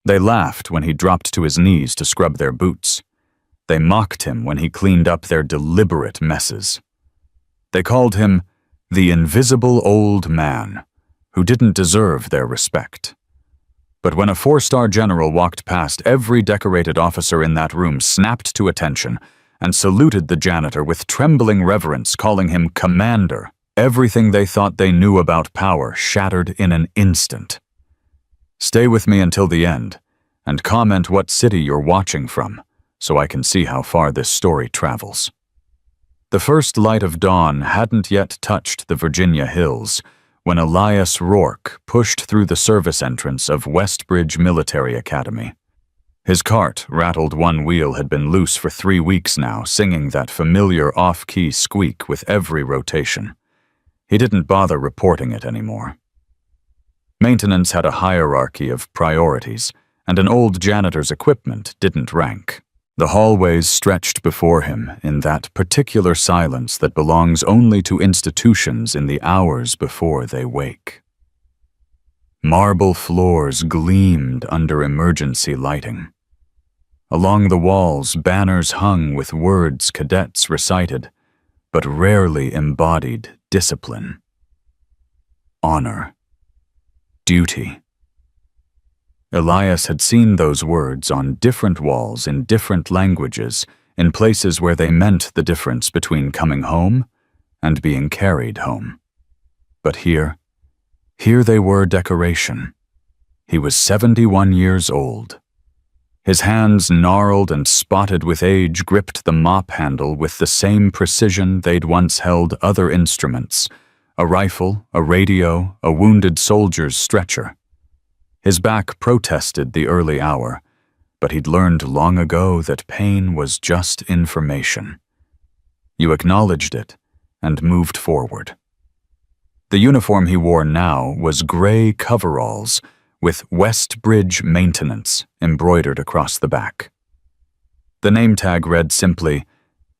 They laughed when he dropped to his knees to scrub their boots. They mocked him when he cleaned up their deliberate messes. They called him the invisible old man, who didn't deserve their respect. But when a 4-star general walked past, every decorated officer in that room snapped to attention and saluted the janitor with trembling reverence, calling him commander. Everything they thought they knew about power shattered in an instant. Stay with me until the end, and comment what city you're watching from, so I can see how far this story travels. The first light of dawn hadn't yet touched the Virginia hills when Elias Rourke pushed through the service entrance of Westbridge Military Academy. His cart, rattled one wheel, had been loose for 3 weeks now, singing that familiar off-key squeak with every rotation. He didn't bother reporting it anymore. Maintenance had a hierarchy of priorities, and an old janitor's equipment didn't rank. The hallways stretched before him in that particular silence that belongs only to institutions in the hours before they wake. Marble floors gleamed under emergency lighting. Along the walls, banners hung with words cadets recited, but rarely embodied discipline. Honor. Duty. Elias had seen those words on different walls in different languages, in places where they meant the difference between coming home and being carried home. But here they were decoration. He was 71 years old. His hands, gnarled and spotted with age, gripped the mop handle with the same precision they'd once held other instruments: a rifle, a radio, a wounded soldier's stretcher. His back protested the early hour, but he'd learned long ago that pain was just information. You acknowledged it and moved forward. The uniform he wore now was gray coveralls with Westbridge Maintenance embroidered across the back. The name tag read simply,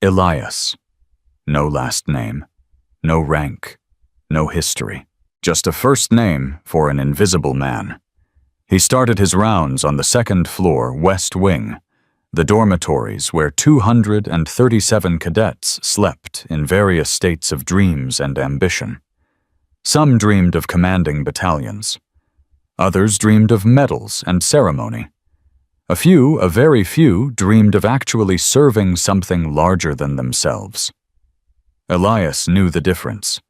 Elias. No last name, no rank, no history. Just a first name for an invisible man. He started his rounds on the 2nd floor, West Wing, the dormitories where 237 cadets slept in various states of dreams and ambition. Some dreamed of commanding battalions. Others dreamed of medals and ceremony. A very few, dreamed of actually serving something larger than themselves. Elias knew the difference.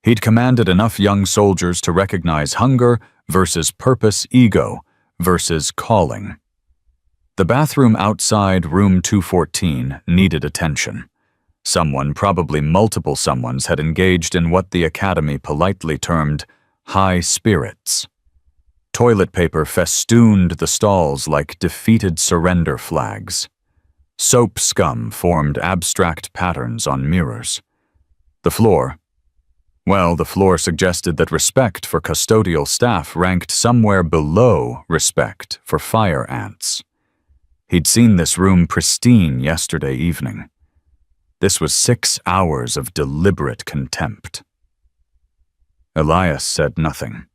He'd commanded enough young soldiers to recognize hunger versus purpose, ego versus calling. The bathroom outside room 214 needed attention. Someone, probably multiple someones, had engaged in what the academy politely termed high spirits. Toilet paper festooned the stalls like defeated surrender flags. Soap scum formed abstract patterns on mirrors. The floor suggested that respect for custodial staff ranked somewhere below respect for fire ants. He'd seen this room pristine yesterday evening. This was 6 hours of deliberate contempt. Elias said nothing.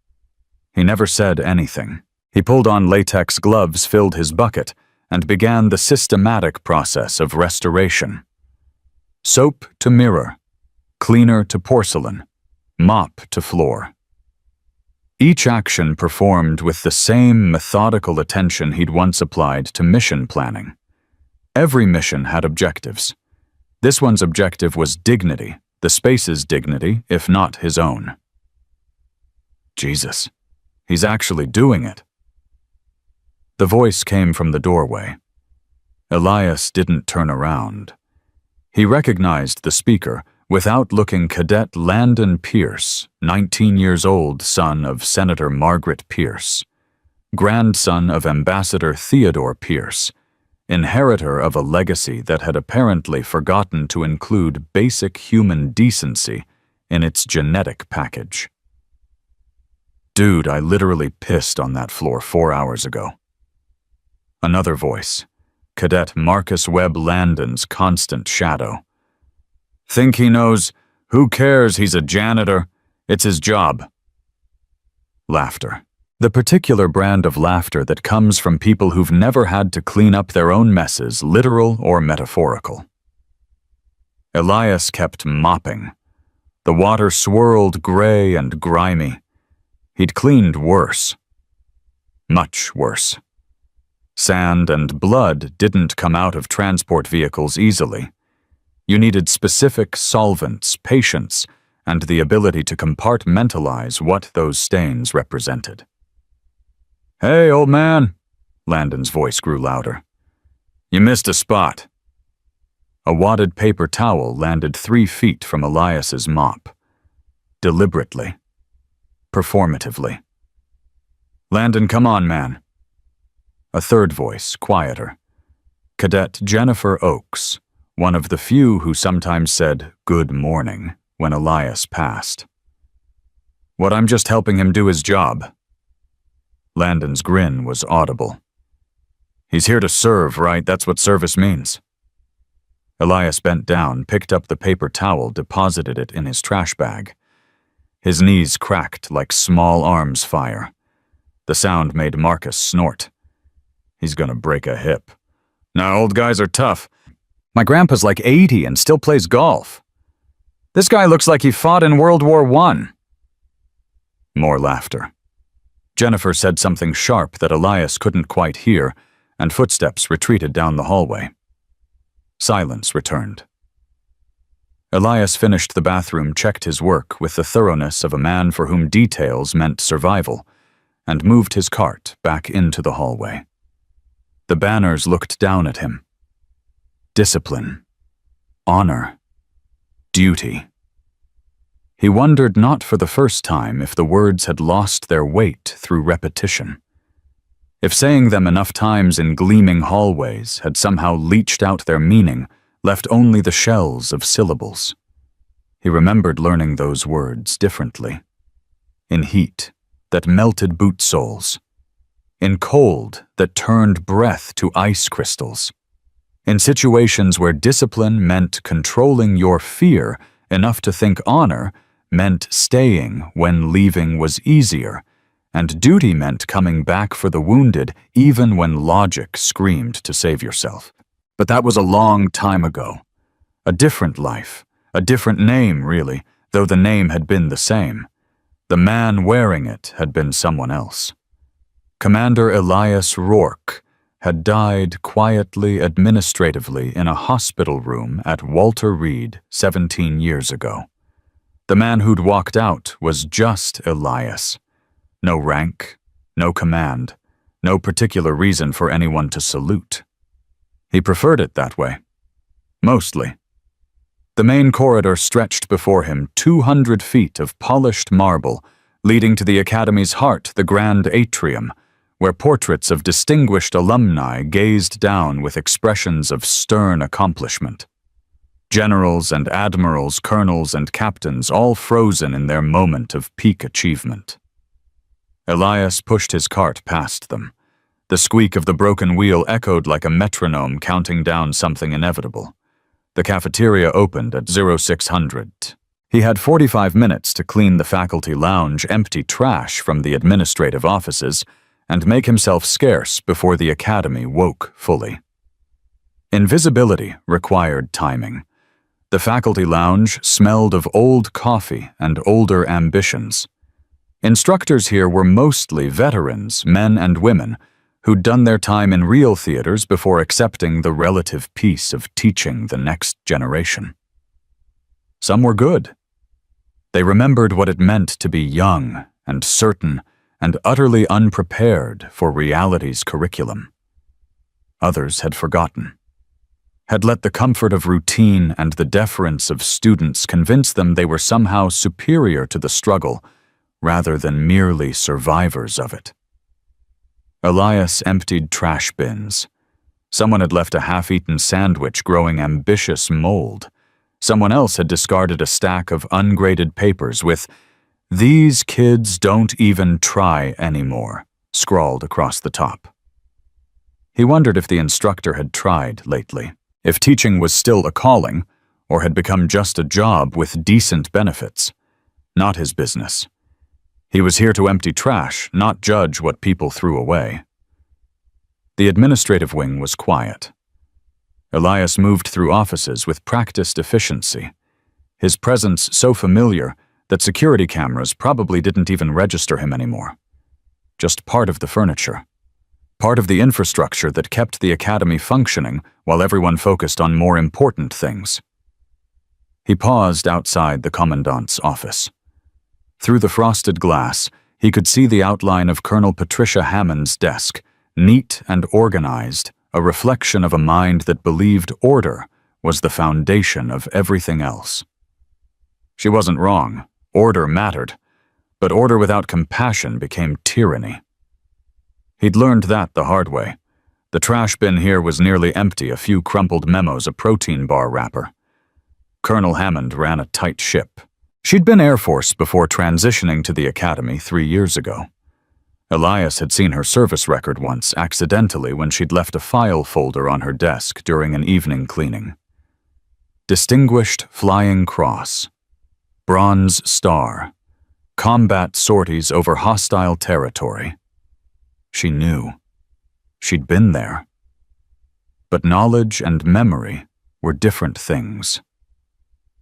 He never said anything. He pulled on latex gloves, filled his bucket, and began the systematic process of restoration. Soap to mirror, cleaner to porcelain, mop to floor. Each action performed with the same methodical attention he'd once applied to mission planning. Every mission had objectives. This one's objective was dignity, the space's dignity, if not his own. Jesus, he's actually doing it. The voice came from the doorway. Elias didn't turn around. He recognized the speaker, without looking, Cadet Landon Pierce, 19 years old, son of Senator Margaret Pierce, grandson of Ambassador Theodore Pierce, inheritor of a legacy that had apparently forgotten to include basic human decency in its genetic package. Dude, I literally pissed on that floor 4 hours ago. Another voice, Cadet Marcus Webb Landon's constant shadow. Think he knows? Who cares? He's a janitor. It's his job. Laughter. The particular brand of laughter that comes from people who've never had to clean up their own messes, literal or metaphorical. Elias kept mopping. The water swirled gray and grimy. He'd cleaned worse. Much worse. Sand and blood didn't come out of transport vehicles easily. You needed specific solvents, patience, and the ability to compartmentalize what those stains represented. "Hey, old man," Landon's voice grew louder. "You missed a spot." A wadded paper towel landed 3 feet from Elias's mop. Deliberately. Performatively. "Landon, come on, man." A third voice, quieter. Cadet Jennifer Oakes, one of the few who sometimes said "good morning" when Elias passed. "What, I'm just helping him do his job." Landon's grin was audible. "He's here to serve, right? That's what service means." Elias bent down, picked up the paper towel, deposited it in his trash bag. His knees cracked like small arms fire. The sound made Marcus snort. He's gonna break a hip. "Nah, old guys are tough. My grandpa's like 80 and still plays golf. This guy looks like he fought in World War I." More laughter. Jennifer said something sharp that Elias couldn't quite hear, and footsteps retreated down the hallway. Silence returned. Elias finished the bathroom, checked his work with the thoroughness of a man for whom details meant survival, and moved his cart back into the hallway. The banners looked down at him. Discipline. Honor. Duty. He wondered not for the first time if the words had lost their weight through repetition. If saying them enough times in gleaming hallways had somehow leached out their meaning, left only the shells of syllables. He remembered learning those words differently. In heat that melted boot soles. In cold that turned breath to ice crystals. In situations where discipline meant controlling your fear enough to think honor meant staying when leaving was easier, and duty meant coming back for the wounded even when logic screamed to save yourself. But that was a long time ago. A different life, a different name, really, though the name had been the same. The man wearing it had been someone else. Commander Elias Rourke had died quietly, administratively in a hospital room at Walter Reed 17 years ago. The man who'd walked out was just Elias. No rank, no command, no particular reason for anyone to salute. He preferred it that way. Mostly. The main corridor stretched before him, 200 feet of polished marble, leading to the Academy's heart, the grand atrium, where portraits of distinguished alumni gazed down with expressions of stern accomplishment. Generals and admirals, colonels and captains, all frozen in their moment of peak achievement. Elias pushed his cart past them. The squeak of the broken wheel echoed like a metronome counting down something inevitable. The cafeteria opened at 0600. He had 45 minutes to clean the faculty lounge, empty trash from the administrative offices, and make himself scarce before the academy woke fully. Invisibility required timing. The faculty lounge smelled of old coffee and older ambitions. Instructors here were mostly veterans, men and women, who'd done their time in real theaters before accepting the relative peace of teaching the next generation. Some were good. They remembered what it meant to be young and certain and utterly unprepared for reality's curriculum. Others had forgotten, had let the comfort of routine and the deference of students convince them they were somehow superior to the struggle rather than merely survivors of it. Elias emptied trash bins. Someone had left a half-eaten sandwich growing ambitious mold. Someone else had discarded a stack of ungraded papers with "These kids don't even try anymore," scrawled across the top. He wondered if the instructor had tried lately, if teaching was still a calling, or had become just a job with decent benefits. Not his business. He was here to empty trash, not judge what people threw away. The administrative wing was quiet. Elias moved through offices with practiced efficiency, his presence so familiar that security cameras probably didn't even register him anymore. Just part of the furniture. Part of the infrastructure that kept the academy functioning while everyone focused on more important things. He paused outside the commandant's office. Through the frosted glass, he could see the outline of Colonel Patricia Hammond's desk, neat and organized, a reflection of a mind that believed order was the foundation of everything else. She wasn't wrong. Order mattered, but order without compassion became tyranny. He'd learned that the hard way. The trash bin here was nearly empty, a few crumpled memos, a protein bar wrapper. Colonel Hammond ran a tight ship. She'd been Air Force before transitioning to the academy 3 years ago. Elias had seen her service record once accidentally when she'd left a file folder on her desk during an evening cleaning. Distinguished Flying Cross, Bronze Star, combat sorties over hostile territory. She knew. She'd been there. But knowledge and memory were different things.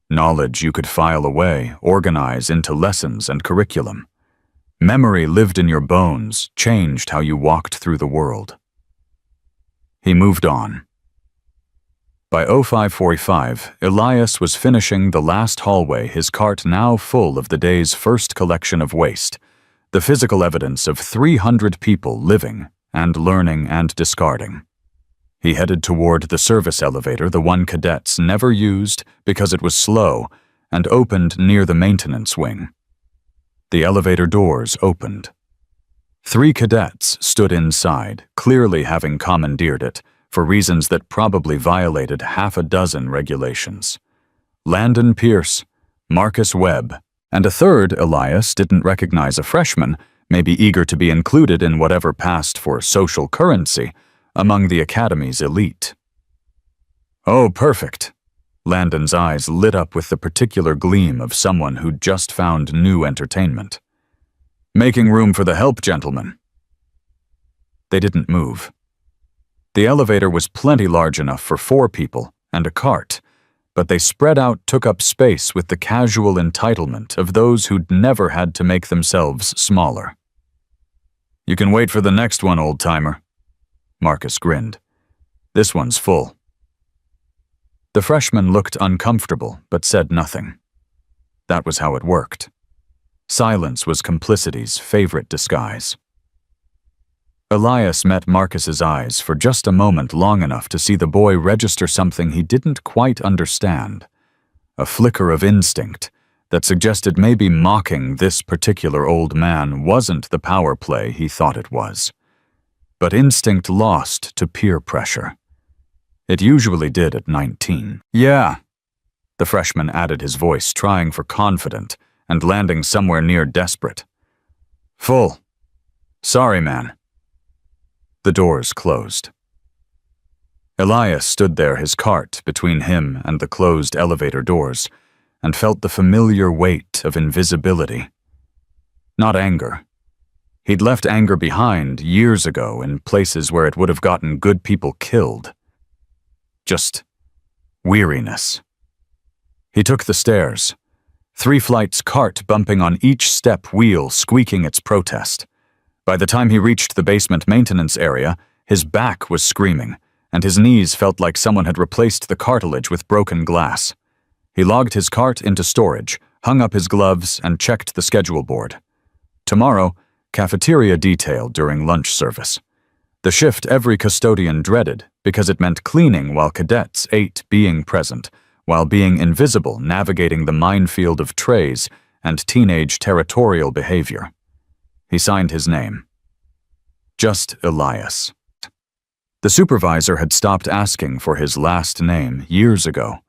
Knowledge you could file away, organize into lessons and curriculum. Memory lived in your bones, changed how you walked through the world. He moved on. By 05:45, Elias was finishing the last hallway, his cart now full of the day's first collection of waste, the physical evidence of 300 people living and learning and discarding. He headed toward the service elevator, the one cadets never used because it was slow, and opened near the maintenance wing. The elevator doors opened. 3 cadets stood inside, clearly having commandeered it, for reasons that probably violated half a dozen regulations. Landon Pierce, Marcus Webb, and a third Elias didn't recognize, a freshman, maybe eager to be included in whatever passed for social currency among the academy's elite. Oh, perfect. Landon's eyes lit up with the particular gleam of someone who'd just found new entertainment. Making room for the help, gentlemen. They didn't move. The elevator was plenty large enough for 4 people and a cart, but they spread out, took up space with the casual entitlement of those who'd never had to make themselves smaller. You can wait for the next one, old-timer. Marcus grinned. This one's full. The freshman looked uncomfortable, but said nothing. That was how it worked. Silence was complicity's favorite disguise. Elias met Marcus's eyes for just a moment, long enough to see the boy register something he didn't quite understand, a flicker of instinct that suggested maybe mocking this particular old man wasn't the power play he thought it was. But instinct lost to peer pressure. It usually did at 19. Yeah, the freshman added, his voice trying for confident and landing somewhere near desperate. Full. Sorry, man. The doors closed. Elias stood there, his cart between him and the closed elevator doors, and felt the familiar weight of invisibility. Not anger. He'd left anger behind years ago in places where it would have gotten good people killed. Just weariness. He took the stairs, 3 flights, cart bumping on each step wheel, squeaking its protest. By the time he reached the basement maintenance area, his back was screaming, and his knees felt like someone had replaced the cartilage with broken glass. He logged his cart into storage, hung up his gloves, and checked the schedule board. Tomorrow, cafeteria detail during lunch service. The shift every custodian dreaded because it meant cleaning while cadets ate, being present, while being invisible, navigating the minefield of trays and teenage territorial behavior. He signed his name. Just Elias. The supervisor had stopped asking for his last name years ago.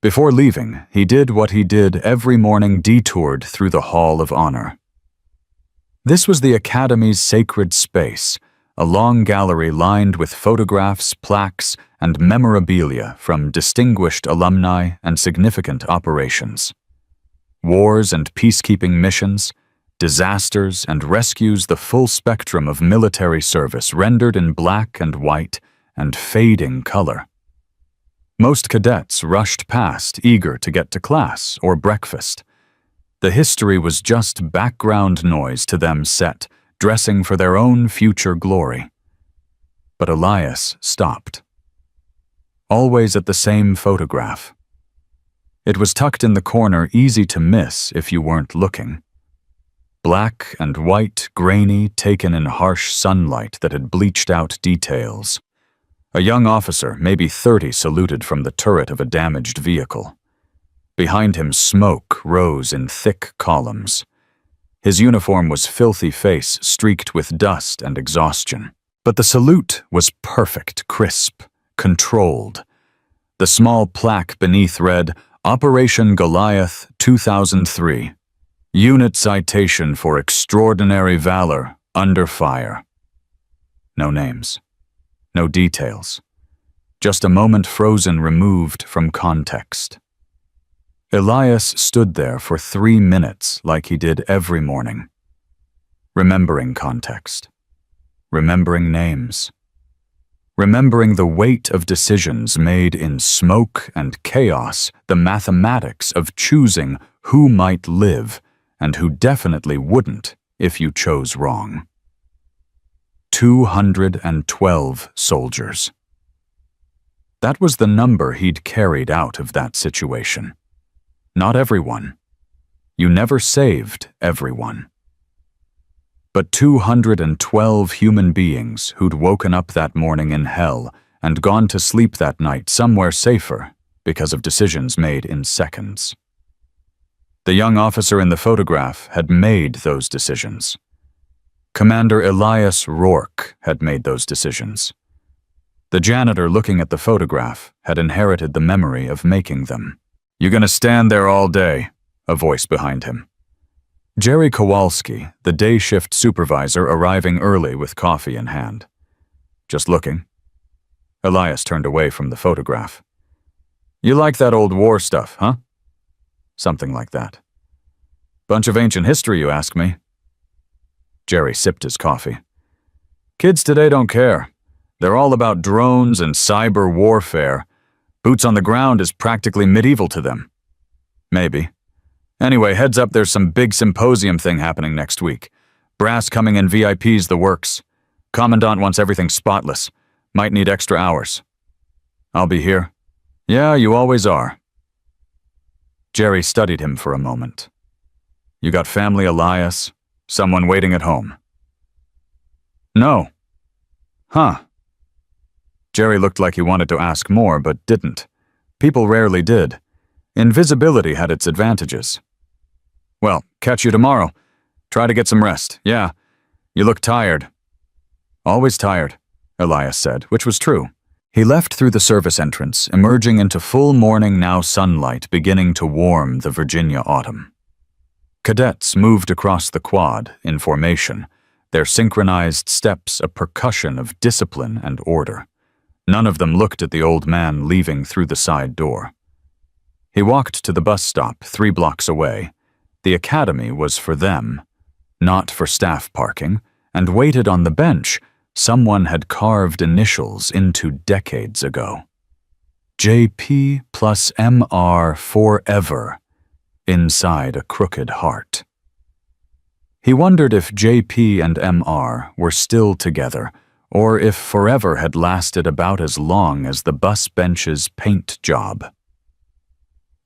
Before leaving, he did what he did every morning, detoured through the Hall of Honor. This was the Academy's sacred space, a long gallery lined with photographs, plaques, and memorabilia from distinguished alumni and significant operations. Wars and peacekeeping missions, disasters, and rescues the full spectrum of military service rendered in black and white and fading color. Most cadets rushed past, eager to get to class or breakfast. The history was just background noise to them set, dressing for their own future glory. But Elias stopped. Always at the same photograph. It was tucked in the corner, easy to miss if you weren't looking. Black and white, grainy, taken in harsh sunlight that had bleached out details. A young officer, maybe 30, saluted from the turret of a damaged vehicle. Behind him, smoke rose in thick columns. His uniform was filthy face, streaked with dust and exhaustion. But the salute was perfect, crisp, controlled. The small plaque beneath read, Operation Goliath 2003. Unit citation for extraordinary valor under fire. No names. No details. Just a moment frozen, removed from context. Elias stood there for 3 minutes like he did every morning. Remembering context. Remembering names. Remembering the weight of decisions made in smoke and chaos, the mathematics of choosing who might live and who definitely wouldn't if you chose wrong. 212 soldiers. That was the number he'd carried out of that situation. Not everyone. You never saved everyone. But 212 human beings who'd woken up that morning in hell and gone to sleep that night somewhere safer because of decisions made in seconds. The young officer in the photograph had made those decisions. Commander Elias Rourke had made those decisions. The janitor looking at the photograph had inherited the memory of making them. "You gonna stand there all day?" a voice behind him. Jerry Kowalski, the day shift supervisor, arriving early with coffee in hand. "Just looking." Elias turned away from the photograph. "You like that old war stuff, huh?" "Something like that." "Bunch of ancient history, you ask me." Jerry sipped his coffee. "Kids today don't care. They're all about drones and cyber warfare. Boots on the ground is practically medieval to them." "Maybe. Anyway, heads up, there's some big symposium thing happening next week. Brass coming in, VIPs, the works. Commandant wants everything spotless. Might need extra hours." "I'll be here." "Yeah, you always are." Jerry studied him for a moment. "You got family, Elias? Someone waiting at home?" "No." "Huh." Jerry looked like he wanted to ask more, but didn't. People rarely did. Invisibility had its advantages. "Well, catch you tomorrow. Try to get some rest. Yeah, you look tired." "Always tired," Elias said, which was true. He left through the service entrance, emerging into full morning now sunlight beginning to warm the Virginia autumn. Cadets moved across the quad in formation, their synchronized steps a percussion of discipline and order. None of them looked at the old man leaving through the side door. He walked to the bus stop 3 blocks away. The academy was for them, not for staff parking, and waited on the bench someone had carved initials into decades ago. JP plus MR forever, inside a crooked heart. He wondered if JP and MR were still together, or if forever had lasted about as long as the bus bench's paint job.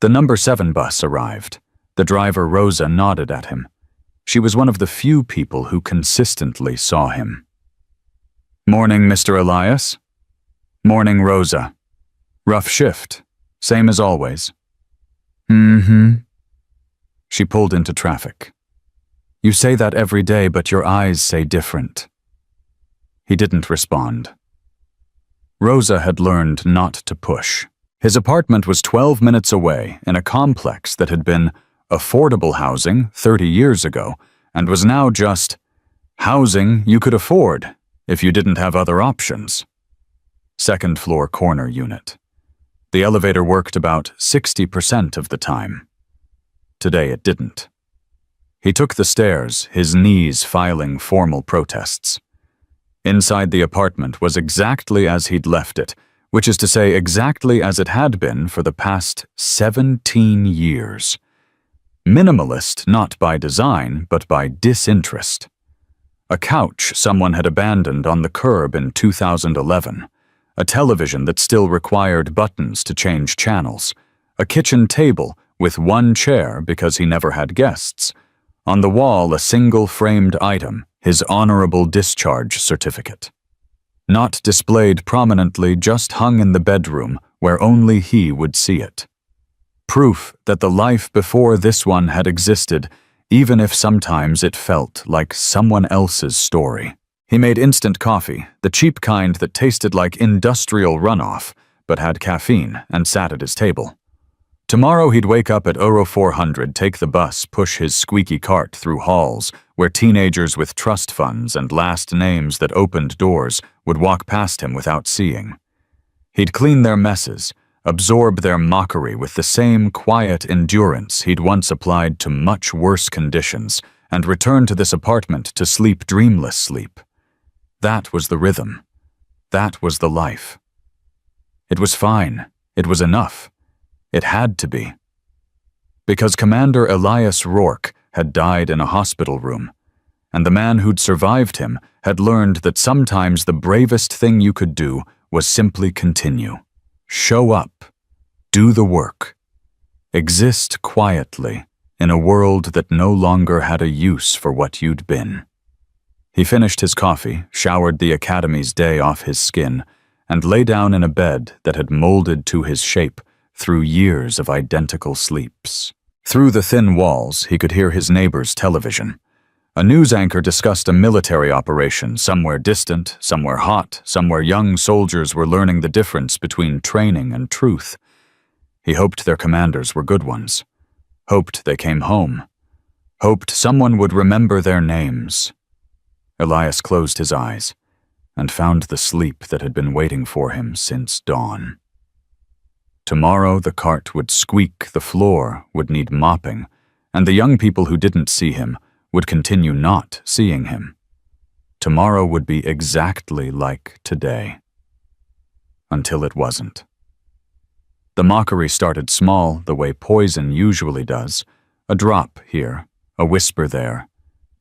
The number 7 bus arrived. The driver, Rosa, nodded at him. She was one of the few people who consistently saw him. "Morning, Mr. Elias." "Morning, Rosa." "Rough shift. Same as always." "Mm-hmm." She pulled into traffic. "You say that every day, but your eyes say different." He didn't respond. Rosa had learned not to push. His apartment was 12 minutes away in a complex that had been affordable housing 30 years ago and was now just housing you could afford if you didn't have other options. Second floor corner unit. The elevator worked about 60% of the time. Today it didn't. He took the stairs, his knees filing formal protests. Inside the apartment was exactly as he'd left it, which is to say exactly as it had been for the past 17 years. Minimalist not by design, but by disinterest. A couch someone had abandoned on the curb in 2011, a television that still required buttons to change channels, a kitchen table with one chair because he never had guests, on the wall a single framed item, his honorable discharge certificate. Not displayed prominently, just hung in the bedroom where only he would see it. Proof that the life before this one had existed, even if sometimes it felt like someone else's story. He made instant coffee, the cheap kind that tasted like industrial runoff, but had caffeine, and sat at his table. Tomorrow he'd wake up at Euro 400, take the bus, push his squeaky cart through halls where teenagers with trust funds and last names that opened doors would walk past him without seeing. He'd clean their messes, absorb their mockery with the same quiet endurance he'd once applied to much worse conditions, and return to this apartment to sleep dreamless sleep. That was the rhythm. That was the life. It was fine. It was enough. It had to be. Because Commander Elias Rourke had died in a hospital room, and the man who'd survived him had learned that sometimes the bravest thing you could do was simply continue. Show up. Do the work. Exist quietly in a world that no longer had a use for what you'd been. He finished his coffee, showered the Academy's day off his skin, and lay down in a bed that had molded to his shape through years of identical sleeps. Through the thin walls, he could hear his neighbor's television. A news anchor discussed a military operation somewhere distant, somewhere hot, somewhere young soldiers were learning the difference between training and truth. He hoped their commanders were good ones. Hoped they came home. Hoped someone would remember their names. Elias closed his eyes and found the sleep that had been waiting for him since dawn. Tomorrow the cart would squeak, the floor would need mopping, and the young people who didn't see him would continue not seeing him. Tomorrow would be exactly like today. Until it wasn't. The mockery started small, the way poison usually does, a drop here, a whisper there,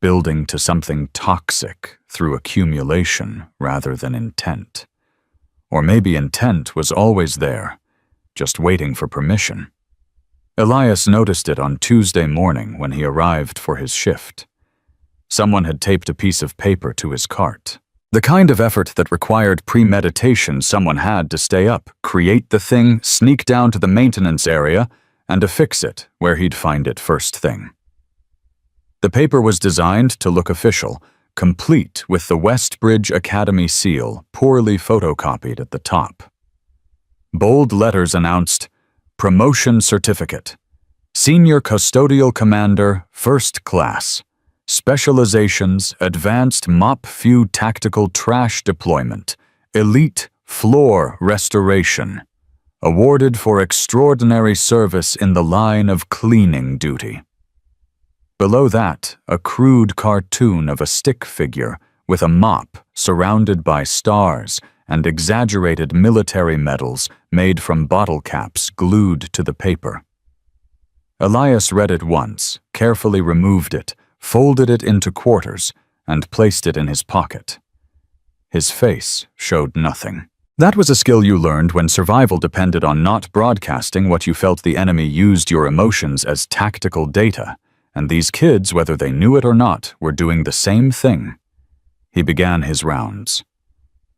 building to something toxic through accumulation rather than intent. Or maybe intent was always there, just waiting for permission. Elias noticed it on Tuesday morning when he arrived for his shift. Someone had taped a piece of paper to his cart. The kind of effort that required premeditation someone had to stay up, create the thing, sneak down to the maintenance area, and affix it where he'd find it first thing. The paper was designed to look official, complete with the Westbridge Academy seal poorly photocopied at the top. Bold letters announced, Promotion Certificate, Senior Custodial Commander, First Class, Specializations, Advanced Mop Few Tactical Trash Deployment, Elite Floor Restoration, awarded for extraordinary service in the line of cleaning duty. Below that, a crude cartoon of a stick figure with a mop surrounded by stars and exaggerated military medals made from bottle caps glued to the paper. Elias read it once, carefully removed it, folded it into quarters, and placed it in his pocket. His face showed nothing. That was a skill you learned when survival depended on not broadcasting what you felt the enemy used your emotions as tactical data, and these kids, whether they knew it or not, were doing the same thing. He began his rounds.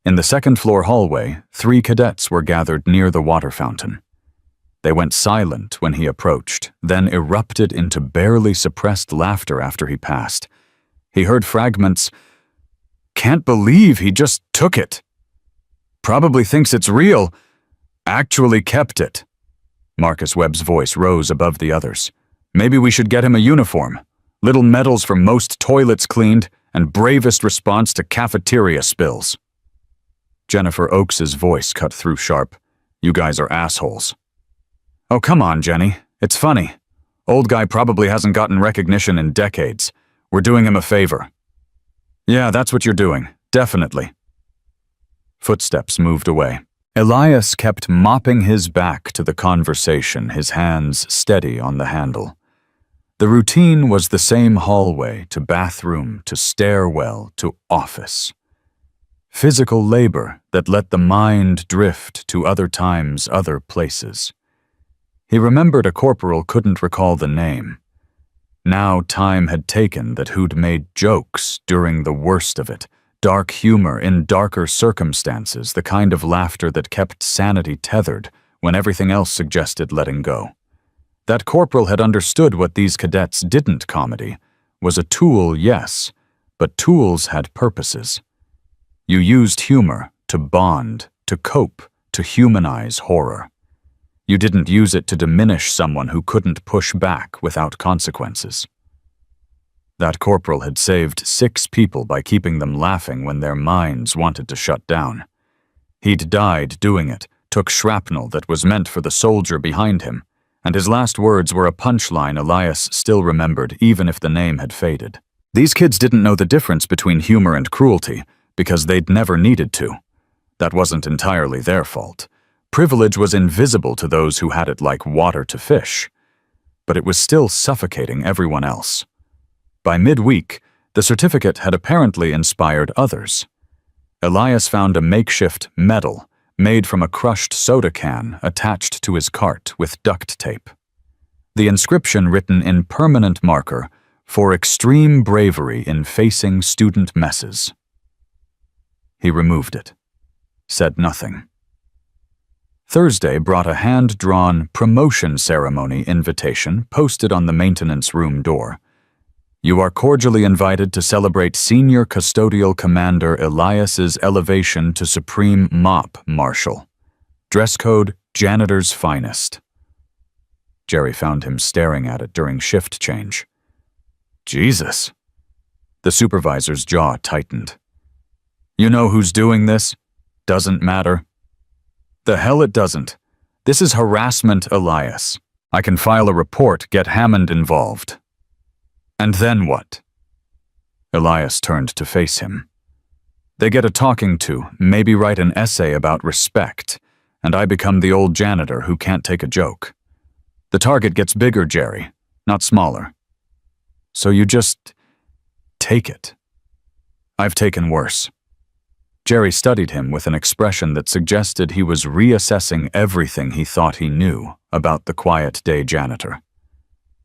In the second-floor hallway, 3 cadets were gathered near the water fountain. They went silent when he approached, then erupted into barely suppressed laughter after he passed. He heard fragments, "Can't believe he just took it. Probably thinks it's real. Actually kept it." Marcus Webb's voice rose above the others. "Maybe we should get him a uniform. Little medals for most toilets cleaned and bravest response to cafeteria spills." Jennifer Oakes's voice cut through sharp. "You guys are assholes." "Oh, come on, Jenny. It's funny. Old guy probably hasn't gotten recognition in decades. We're doing him a favor. Yeah, that's what you're doing. Definitely. Footsteps moved away. Elias kept mopping his back to the conversation, his hands steady on the handle. The routine was the same hallway to bathroom to stairwell to office. Physical labor that let the mind drift to other times, other places. He remembered a corporal couldn't recall the name. Now time had taken that who'd made jokes during the worst of it, dark humor in darker circumstances, the kind of laughter that kept sanity tethered when everything else suggested letting go. That corporal had understood what these cadets didn't comedy was a tool, yes, but tools had purposes. You used humor to bond, to cope, to humanize horror. You didn't use it to diminish someone who couldn't push back without consequences. That corporal had saved 6 people by keeping them laughing when their minds wanted to shut down. He'd died doing it, took shrapnel that was meant for the soldier behind him, and his last words were a punchline Elias still remembered even if the name had faded. These kids didn't know the difference between humor and cruelty because they'd never needed to. That wasn't entirely their fault. Privilege was invisible to those who had it like water to fish, but it was still suffocating everyone else. By midweek, the certificate had apparently inspired others. Elias found a makeshift medal made from a crushed soda can attached to his cart with duct tape. The inscription written in permanent marker, "For extreme bravery in facing student messes." He removed it, said nothing. Thursday brought a hand-drawn promotion ceremony invitation posted on the maintenance room door. You are cordially invited to celebrate Senior Custodial Commander Elias's elevation to Supreme Mop Marshal. Dress code, Janitor's Finest. Jerry found him staring at it during shift change. Jesus. The supervisor's jaw tightened. You know who's doing this? Doesn't matter. The hell it doesn't. This is harassment, Elias. I can file a report, get Hammond involved. And then what? Elias turned to face him. They get a talking to, maybe write an essay about respect, and I become the old janitor who can't take a joke. The target gets bigger, Jerry, not smaller. So you just take it. I've taken worse. Jerry studied him with an expression that suggested he was reassessing everything he thought he knew about the quiet day janitor.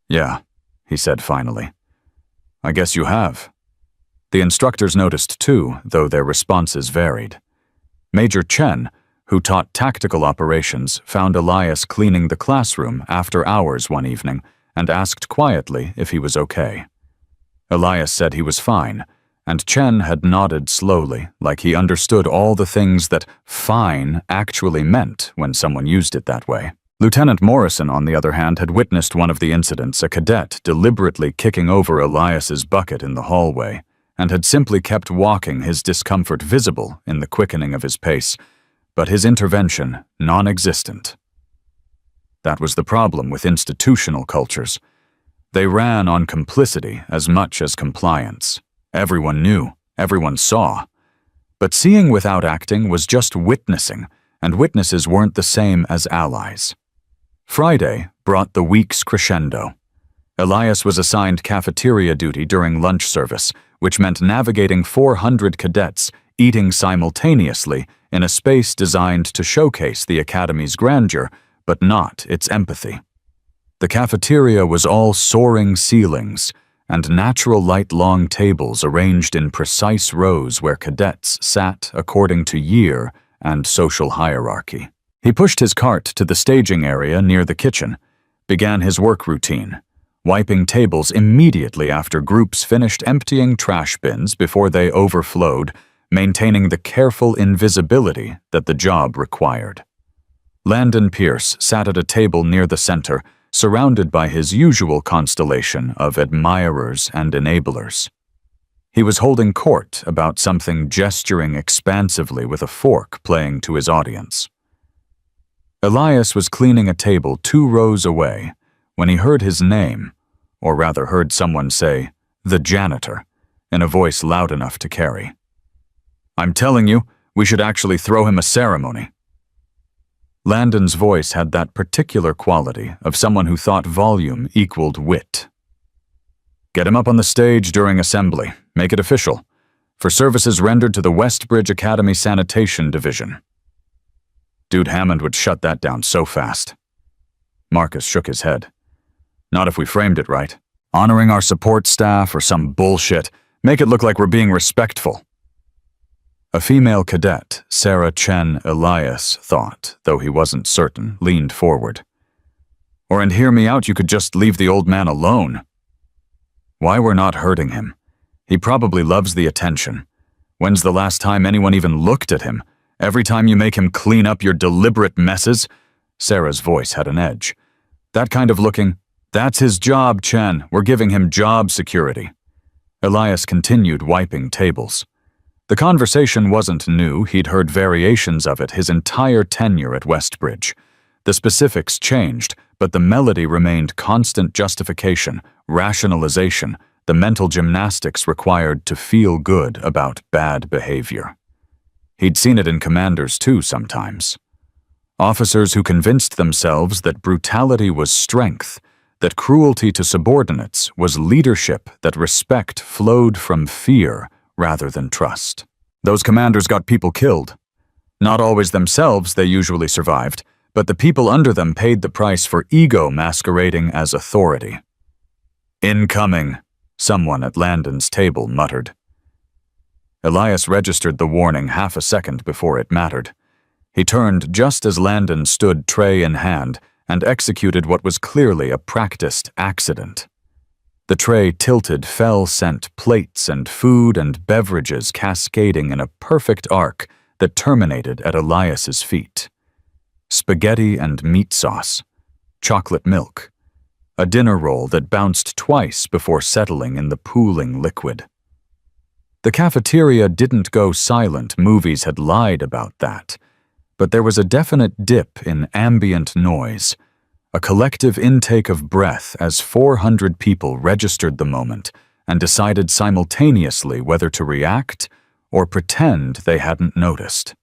Yeah, he said finally. I guess you have. The instructors noticed too, though their responses varied. Major Chen, who taught tactical operations, found Elias cleaning the classroom after hours one evening and asked quietly if he was okay. Elias said he was fine, and Chen had nodded slowly, like he understood all the things that fine actually meant when someone used it that way. Lieutenant Morrison, on the other hand, had witnessed one of the incidents, a cadet deliberately kicking over Elias's bucket in the hallway, and had simply kept walking, his discomfort visible in the quickening of his pace, but his intervention non-existent. That was the problem with institutional cultures. They ran on complicity as much as compliance. Everyone knew, everyone saw. But seeing without acting was just witnessing, and witnesses weren't the same as allies. Friday brought the week's crescendo. Elias was assigned cafeteria duty during lunch service, which meant navigating 400 cadets, eating simultaneously in a space designed to showcase the academy's grandeur, but not its empathy. The cafeteria was all soaring ceilings and natural light long tables arranged in precise rows where cadets sat according to year and social hierarchy. He pushed his cart to the staging area near the kitchen, began his work routine, wiping tables immediately after groups finished emptying trash bins before they overflowed, maintaining the careful invisibility that the job required. Landon Pierce sat at a table near the center, surrounded by his usual constellation of admirers and enablers. He was holding court about something, gesturing expansively with a fork playing to his audience. Elias was cleaning a table 2 rows away, when he heard his name, or rather heard someone say, "The Janitor," in a voice loud enough to carry. "I'm telling you, we should actually throw him a ceremony." Landon's voice had that particular quality of someone who thought volume equaled wit. "Get him up on the stage during assembly. Make it official. For services rendered to the Westbridge Academy Sanitation Division." Dude Hammond would shut that down so fast. Marcus shook his head. "Not if we framed it right. Honoring our support staff or some bullshit. Make it look like we're being respectful." A female cadet, Sarah Chen Elias, thought, though he wasn't certain, leaned forward. "And hear me out, you could just leave the old man alone." "Why we're not hurting him? He probably loves the attention. When's the last time anyone even looked at him? Every time you make him clean up your deliberate messes?" Sarah's voice had an edge. "That kind of looking, that's his job, Chen. We're giving him job security." Elias continued wiping tables. The conversation wasn't new. He'd heard variations of it his entire tenure at Westbridge. The specifics changed, but the melody remained constant justification, rationalization, the mental gymnastics required to feel good about bad behavior. He'd seen it in commanders too sometimes. Officers who convinced themselves that brutality was strength, that cruelty to subordinates was leadership, that respect flowed from fear rather than trust. Those commanders got people killed. Not always themselves, they usually survived, but the people under them paid the price for ego masquerading as authority. "Incoming," someone at Landon's table muttered. Elias registered the warning half a second before it mattered. He turned just as Landon stood tray in hand and executed what was clearly a practiced accident. The tray tilted, fell-scent plates and food and beverages cascading in a perfect arc that terminated at Elias's feet. Spaghetti and meat sauce, chocolate milk, a dinner roll that bounced twice before settling in the pooling liquid. The cafeteria didn't go silent, movies had lied about that, but there was a definite dip in ambient noise, a collective intake of breath as 400 people registered the moment and decided simultaneously whether to react or pretend they hadn't noticed.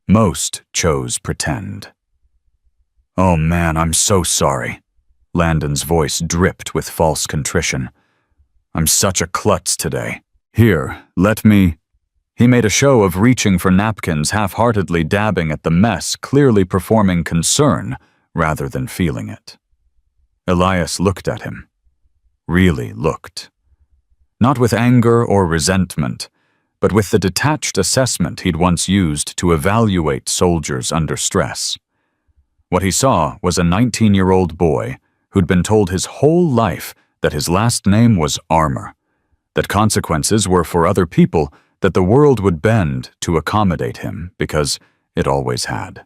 Most chose pretend. "Oh man, I'm so sorry." Landon's voice dripped with false contrition. "I'm such a klutz today. Here, let me—" He made a show of reaching for napkins, half-heartedly dabbing at the mess, clearly performing concern rather than feeling it. Elias looked at him. Really looked. Not with anger or resentment, but with the detached assessment he'd once used to evaluate soldiers under stress. What he saw was a 19-year-old boy who'd been told his whole life that his last name was Armor, that consequences were for other people, that the world would bend to accommodate him because it always had.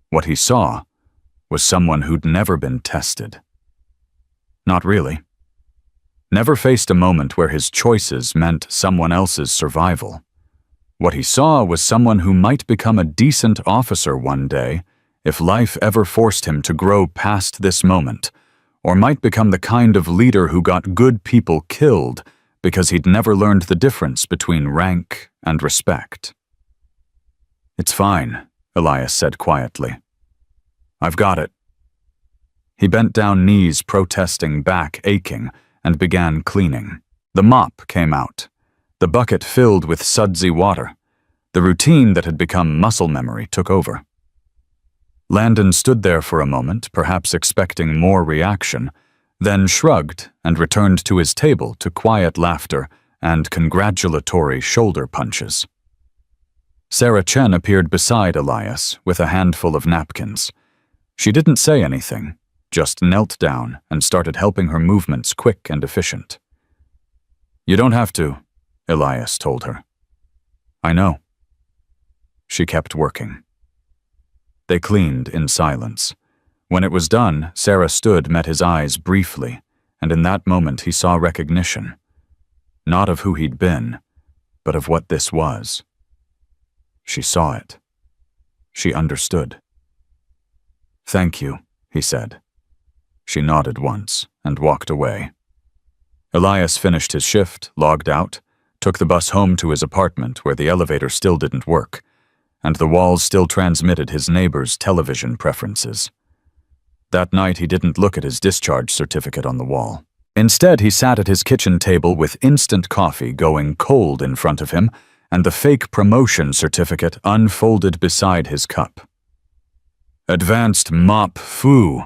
What he saw was someone who'd never been tested. Not really. Never faced a moment where his choices meant someone else's survival. What he saw was someone who might become a decent officer one day if life ever forced him to grow past this moment, or might become the kind of leader who got good people killed because he'd never learned the difference between rank and respect. "It's fine," Elias said quietly. "I've got it." He bent down, knees protesting, back aching, and began cleaning. The mop came out, the bucket filled with sudsy water. The routine that had become muscle memory took over. Landon stood there for a moment, perhaps expecting more reaction, then shrugged and returned to his table to quiet laughter and congratulatory shoulder punches. Sarah Chen appeared beside Elias with a handful of napkins. She didn't say anything, just knelt down and started helping her movements quick and efficient. "You don't have to," Elias told her. "I know." She kept working. They cleaned in silence. When it was done, Sarah stood, met his eyes briefly, and in that moment he saw recognition. Not of who he'd been, but of what this was. She saw it. She understood. "Thank you," he said. She nodded once and walked away. Elias finished his shift, logged out, took the bus home to his apartment where the elevator still didn't work, and the walls still transmitted his neighbor's television preferences. That night he didn't look at his discharge certificate on the wall. Instead, he sat at his kitchen table with instant coffee going cold in front of him and the fake promotion certificate unfolded beside his cup. "Advanced Mop Foo,"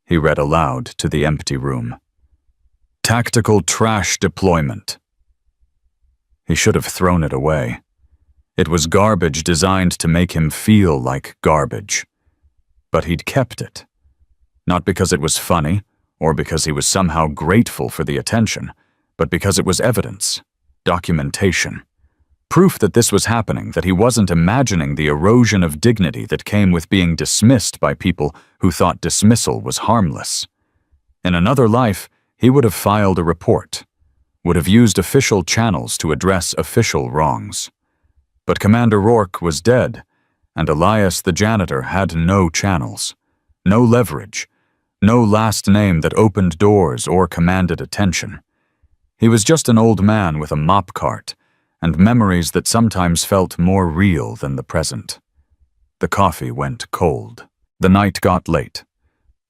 he read aloud to the empty room. "Tactical trash deployment." He should have thrown it away. It was garbage designed to make him feel like garbage. But he'd kept it. Not because it was funny, or because he was somehow grateful for the attention, but because it was evidence, documentation, proof that this was happening, that he wasn't imagining the erosion of dignity that came with being dismissed by people who thought dismissal was harmless. In another life, he would have filed a report, would have used official channels to address official wrongs. But Commander Rourke was dead, and Elias the janitor had no channels, no leverage, no last name that opened doors or commanded attention. He was just an old man with a mop cart and memories that sometimes felt more real than the present. The coffee went cold. The night got late.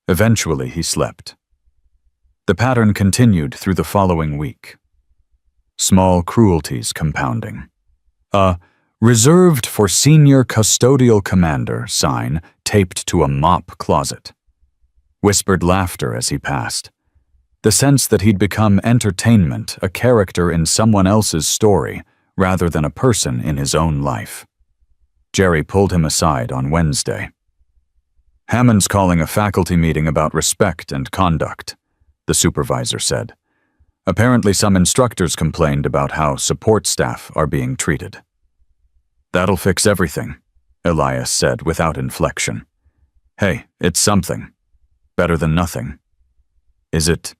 Eventually he slept. The pattern continued through the following week. Small cruelties compounding. A "Reserved for Senior Custodial Commander" sign taped to a mop closet. Whispered laughter as he passed. The sense that he'd become entertainment, a character in someone else's story, rather than a person in his own life. Jerry pulled him aside on Wednesday. "Hammond's calling a faculty meeting about respect and conduct," the supervisor said. "Apparently some instructors complained about how support staff are being treated." "That'll fix everything," Elias said without inflection. "Hey, it's something. Better than nothing." "Is it?"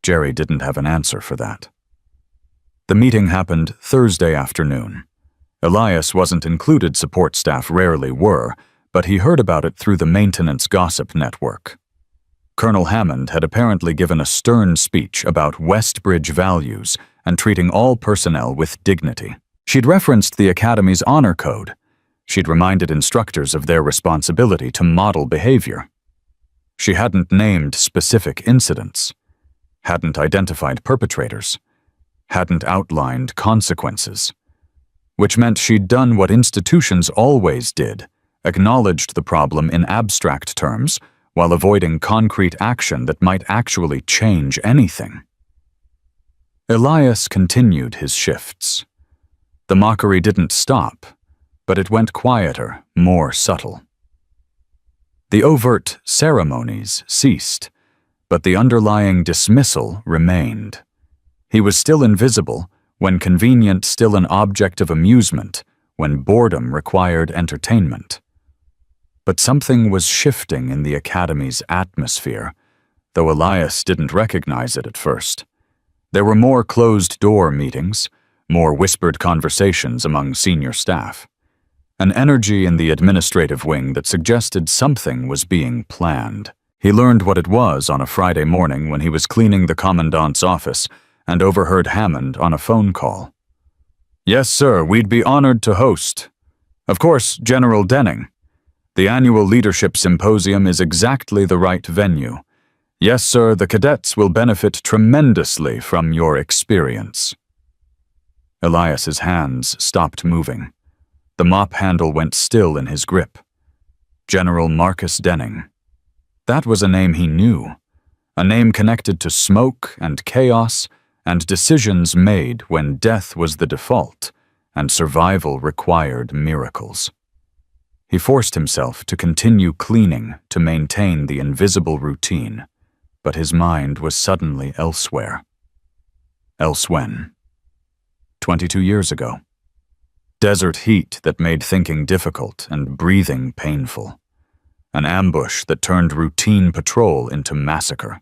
Jerry didn't have an answer for that. The meeting happened Thursday afternoon. Elias wasn't included, support staff rarely were, but he heard about it through the maintenance gossip network. Colonel Hammond had apparently given a stern speech about Westbridge values and treating all personnel with dignity. She'd referenced the Academy's honor code. She'd reminded instructors of their responsibility to model behavior. She hadn't named specific incidents, hadn't identified perpetrators, hadn't outlined consequences, which meant she'd done what institutions always did, acknowledged the problem in abstract terms while avoiding concrete action that might actually change anything. Elias continued his shifts. The mockery didn't stop, but it went quieter, more subtle. The overt ceremonies ceased, but the underlying dismissal remained. He was still invisible, when convenient still an object of amusement, when boredom required entertainment. But something was shifting in the Academy's atmosphere, though Elias didn't recognize it at first. There were more closed-door meetings, more whispered conversations among senior staff. An energy in the administrative wing that suggested something was being planned. He learned what it was on a Friday morning when he was cleaning the commandant's office and overheard Hammond on a phone call. "Yes, sir, we'd be honored to host. Of course, General Denning. The annual leadership symposium is exactly the right venue. Yes, sir, the cadets will benefit tremendously from your experience." Elias's hands stopped moving. The mop handle went still in his grip. General Marcus Denning. That was a name he knew, a name connected to smoke and chaos and decisions made when death was the default and survival required miracles. He forced himself to continue cleaning to maintain the invisible routine, but his mind was suddenly elsewhere. Else when? 22 years ago. Desert heat that made thinking difficult and breathing painful. An ambush that turned routine patrol into massacre.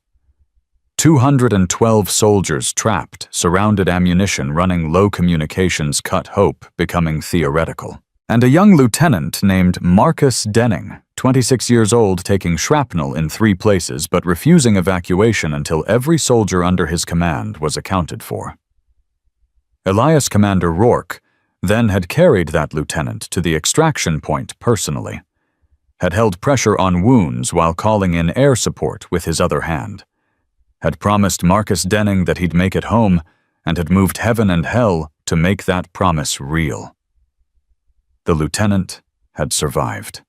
212 soldiers trapped, surrounded ammunition running low communications cut hope becoming theoretical. and a young lieutenant named Marcus Denning, 26 years old, taking shrapnel in 3 places but refusing evacuation until every soldier under his command was accounted for. Elias Commander Rourke then had carried that lieutenant to the extraction point personally, had held pressure on wounds while calling in air support with his other hand, had promised Marcus Denning that he'd make it home, and had moved heaven and hell to make that promise real. The lieutenant had survived,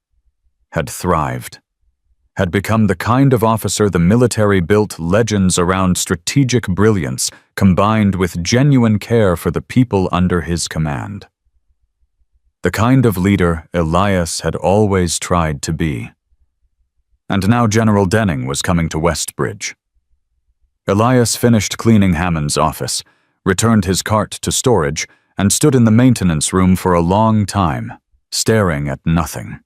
had thrived, had become the kind of officer the military built legends around: strategic brilliance combined with genuine care for the people under his command. The kind of leader Elias had always tried to be. And now General Denning was coming to Westbridge. Elias finished cleaning Hammond's office, returned his cart to storage, and stood in the maintenance room for a long time, staring at nothing,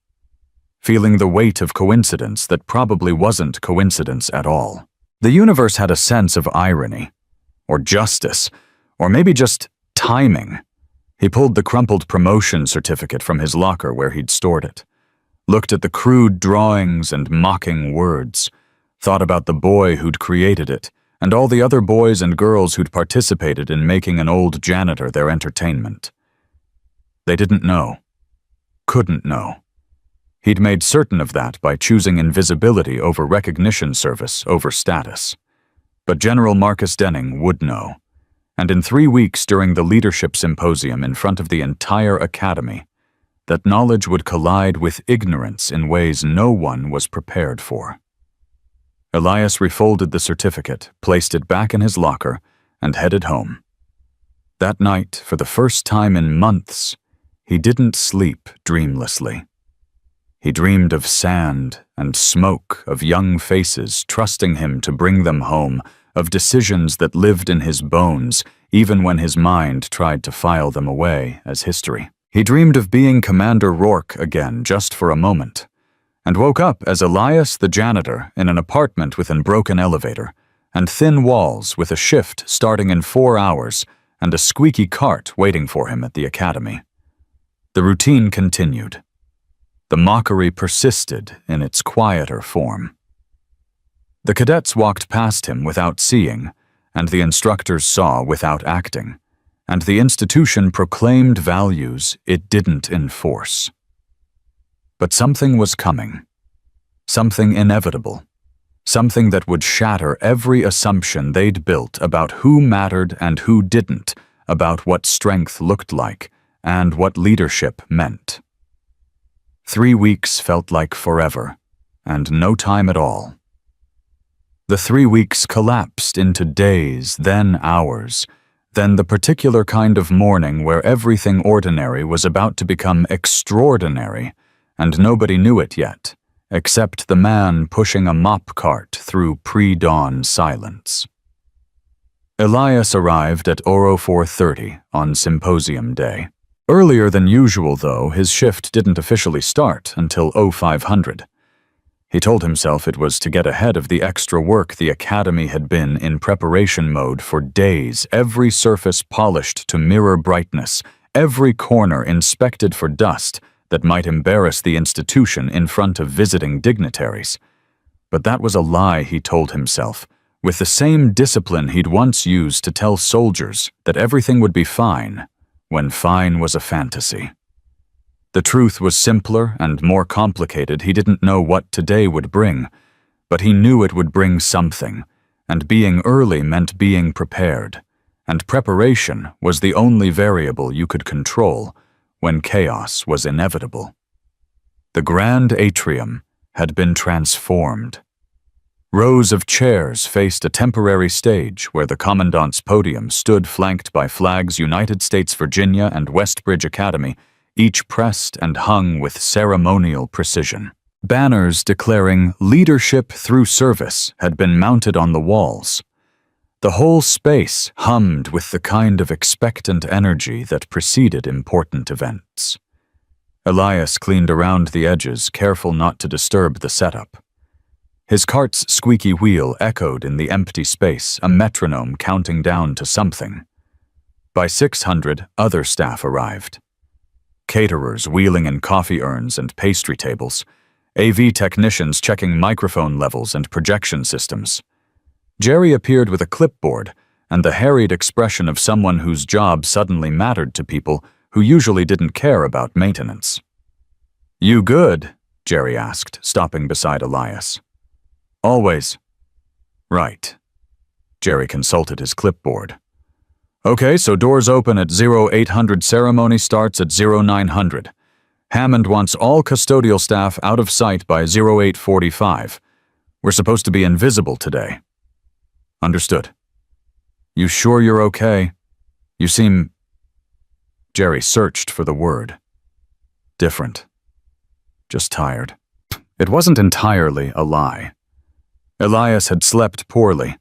feeling the weight of coincidence that probably wasn't coincidence at all. The universe had a sense of irony, or justice, or maybe just timing. He pulled the crumpled promotion certificate from his locker where he'd stored it, looked at the crude drawings and mocking words, thought about the boy who'd created it, and all the other boys and girls who'd participated in making an old janitor their entertainment. They didn't know, couldn't know. He'd made certain of that by choosing invisibility over recognition service over status. But General Marcus Denning would know, and in 3 weeks during the leadership symposium in front of the entire academy, that knowledge would collide with ignorance in ways no one was prepared for. Elias refolded the certificate, placed it back in his locker, and headed home. That night, for the first time in months, he didn't sleep dreamlessly. He dreamed of sand and smoke, of young faces trusting him to bring them home, of decisions that lived in his bones, even when his mind tried to file them away as history. He dreamed of being Commander Rourke again just for a moment, and woke up as Elias the janitor in an apartment with an broken elevator, and thin walls with a shift starting in 4 hours, and a squeaky cart waiting for him at the academy. The routine continued. The mockery persisted in its quieter form. The cadets walked past him without seeing, and the instructors saw without acting, and the institution proclaimed values it didn't enforce. But something was coming, something inevitable, something that would shatter every assumption they'd built about who mattered and who didn't, about what strength looked like, and what leadership meant. 3 weeks felt like forever, and no time at all. The 3 weeks collapsed into days, then hours, then the particular kind of morning where everything ordinary was about to become extraordinary, and nobody knew it yet, except the man pushing a mop cart through pre-dawn silence. Elias arrived at Oro 4:30 on symposium day. Earlier than usual, though, his shift didn't officially start until 0500. He told himself it was to get ahead of the extra work the academy had been in preparation mode for days, every surface polished to mirror brightness, every corner inspected for dust that might embarrass the institution in front of visiting dignitaries. But that was a lie, he told himself, with the same discipline he'd once used to tell soldiers that everything would be fine, when fine was a fantasy. The truth was simpler and more complicated. He didn't know what today would bring, but he knew it would bring something, and being early meant being prepared, and preparation was the only variable you could control when chaos was inevitable. The grand atrium had been transformed. Rows of chairs faced a temporary stage where the commandant's podium stood flanked by flags United States Virginia and Westbridge Academy, each pressed and hung with ceremonial precision. Banners declaring "Leadership through Service" had been mounted on the walls. The whole space hummed with the kind of expectant energy that preceded important events. Elias cleaned around the edges, careful not to disturb the setup. His cart's squeaky wheel echoed in the empty space, a metronome counting down to something. By 600, other staff arrived. caterers wheeling in coffee urns and pastry tables, AV technicians checking microphone levels and projection systems. Jerry appeared with a clipboard and the harried expression of someone whose job suddenly mattered to people who usually didn't care about maintenance. "You good?" Jerry asked, stopping beside Elias. "Always." "Right." Jerry consulted his clipboard. "Okay, so doors open at 0800, ceremony starts at 0900. Hammond wants all custodial staff out of sight by 0845. We're supposed to be invisible today." "Understood." "You sure you're okay? You seem—" Jerry searched for the word. "Different. Just tired." It wasn't entirely a lie. Elias had slept poorly,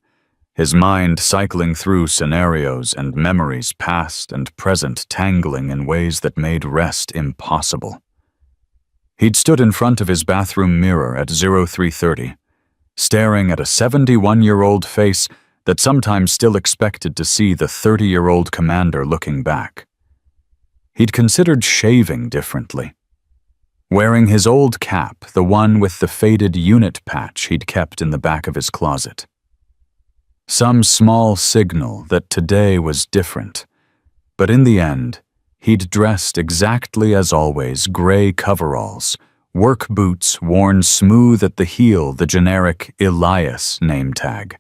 his mind cycling through scenarios and memories past and present tangling in ways that made rest impossible. He'd stood in front of his bathroom mirror at 0330, staring at a 71-year-old face that sometimes still expected to see the 30-year-old commander looking back. He'd considered shaving differently. Wearing his old cap, the one with the faded unit patch he'd kept in the back of his closet. Some small signal that today was different, but in the end, he'd dressed exactly as always, gray coveralls, work boots worn smooth at the heel, the generic Elias name tag.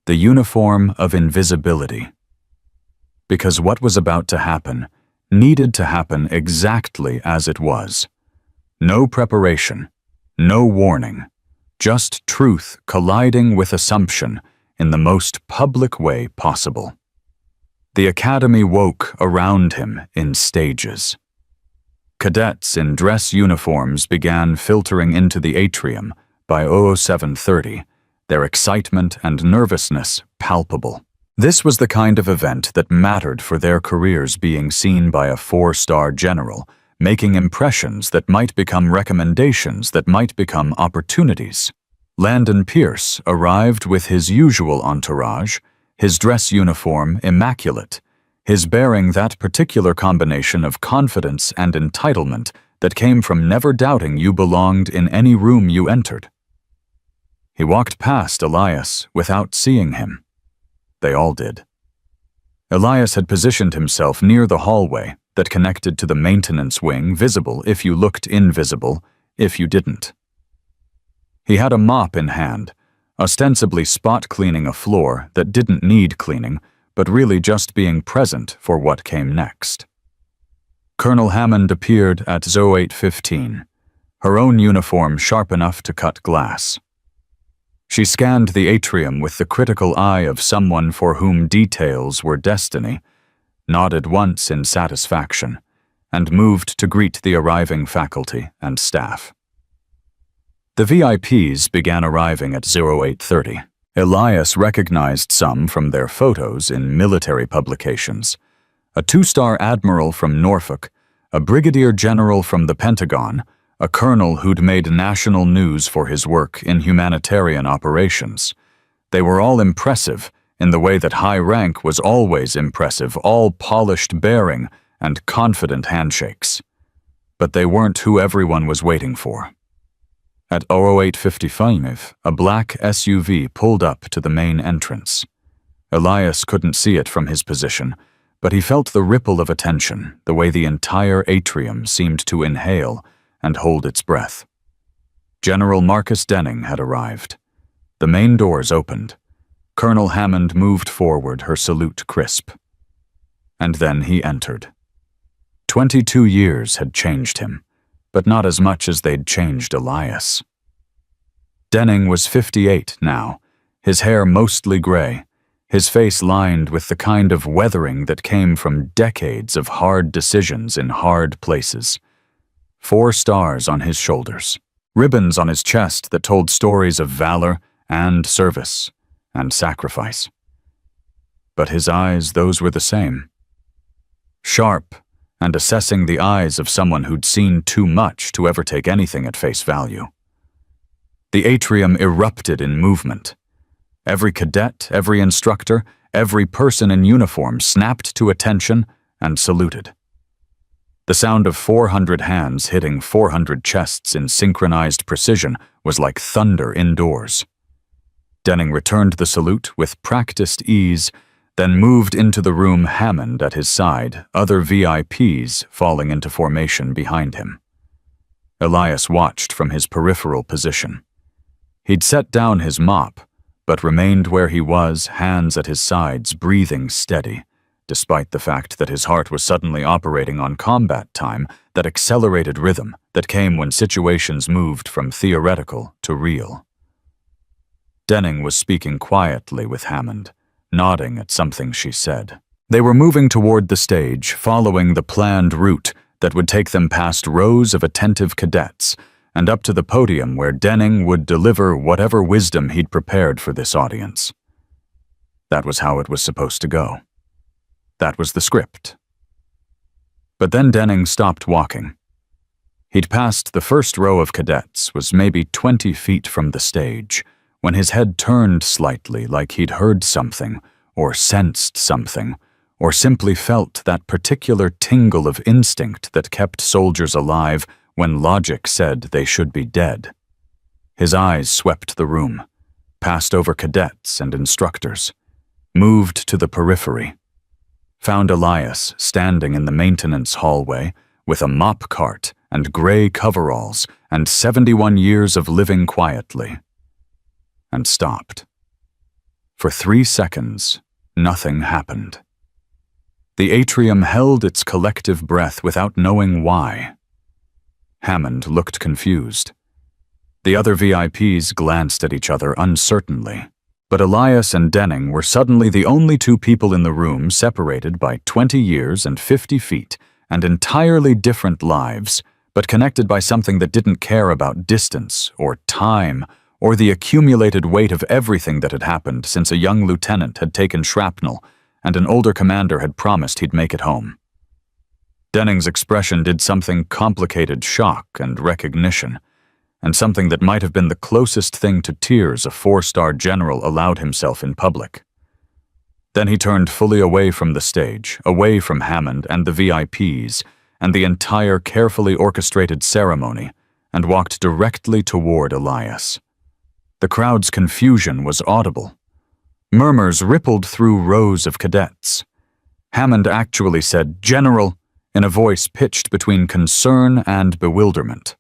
The uniform of invisibility. Because what was about to happen needed to happen exactly as it was. No preparation, no warning, just truth colliding with assumption in the most public way possible. The academy woke around him in stages. Cadets in dress uniforms began filtering into the atrium by 0730, their excitement and nervousness palpable. This was the kind of event that mattered for their careers, being seen by a 4-star general, making impressions that might become recommendations that might become opportunities. Landon Pierce arrived with his usual entourage, his dress uniform immaculate, his bearing that particular combination of confidence and entitlement that came from never doubting you belonged in any room you entered. He walked past Elias without seeing him. They all did. Elias had positioned himself near the hallway that connected to the maintenance wing, visible if you looked, invisible if you didn't. He had a mop in hand, ostensibly spot cleaning a floor that didn't need cleaning, but really just being present for what came next. Colonel Hammond appeared at 0815, her own uniform sharp enough to cut glass. She scanned the atrium with the critical eye of someone for whom details were destiny, nodded once in satisfaction, and moved to greet the arriving faculty and staff. The VIPs began arriving at 0830. Elias recognized some from their photos in military publications. A 2-star admiral from Norfolk, a brigadier general from the Pentagon, a colonel who'd made national news for his work in humanitarian operations. They were all impressive in the way that high rank was always impressive, all polished bearing and confident handshakes. But they weren't who everyone was waiting for. At 0855, a black SUV pulled up to the main entrance. Elias couldn't see it from his position, but he felt the ripple of attention, the way the entire atrium seemed to inhale and hold its breath. General Marcus Denning had arrived. The main doors opened. Colonel Hammond moved forward, her salute crisp. And then he entered. 22 years had changed him, but not as much as they'd changed Elias. Denning was 58 now, his hair mostly gray, his face lined with the kind of weathering that came from decades of hard decisions in hard places. 4 stars on his shoulders, ribbons on his chest that told stories of valor and service and sacrifice. But his eyes, those were the same. Sharp and assessing the eyes of someone who'd seen too much to ever take anything at face value. The atrium erupted in movement. Every cadet, every instructor, every person in uniform snapped to attention and saluted. The sound of 400 hands hitting 400 chests in synchronized precision was like thunder indoors. Denning returned the salute with practiced ease, then moved into the room, Hammond at his side, other VIPs falling into formation behind him. Elias watched from his peripheral position. He'd set down his mop, but remained where he was, hands at his sides, breathing steady, despite the fact that his heart was suddenly operating on combat time, that accelerated rhythm that came when situations moved from theoretical to real. Denning was speaking quietly with Hammond, nodding at something she said. They were moving toward the stage, following the planned route that would take them past rows of attentive cadets and up to the podium where Denning would deliver whatever wisdom he'd prepared for this audience. That was how it was supposed to go. That was the script. But then Denning stopped walking. He'd passed the first row of cadets, was maybe 20 feet from the stage, when his head turned slightly, like he'd heard something, or sensed something, or simply felt that particular tingle of instinct that kept soldiers alive when logic said they should be dead. His eyes swept the room, passed over cadets and instructors, moved to the periphery, found Elias standing in the maintenance hallway with a mop cart and gray coveralls and 71 years of living quietly, and stopped. For 3 seconds, nothing happened. The atrium held its collective breath without knowing why. Hammond looked confused. The other VIPs glanced at each other uncertainly, but Elias and Denning were suddenly the only 2 people in the room separated by 20 years and 50 feet and entirely different lives, but connected by something that didn't care about distance or time or the accumulated weight of everything that had happened since a young lieutenant had taken shrapnel and an older commander had promised he'd make it home. Denning's expression did something complicated, shock and recognition, and something that might have been the closest thing to tears a 4-star general allowed himself in public. Then he turned fully away from the stage, away from Hammond and the VIPs, and the entire carefully orchestrated ceremony, and walked directly toward Elias. The crowd's confusion was audible. Murmurs rippled through rows of cadets. Hammond actually said, "General," in a voice pitched between concern and bewilderment.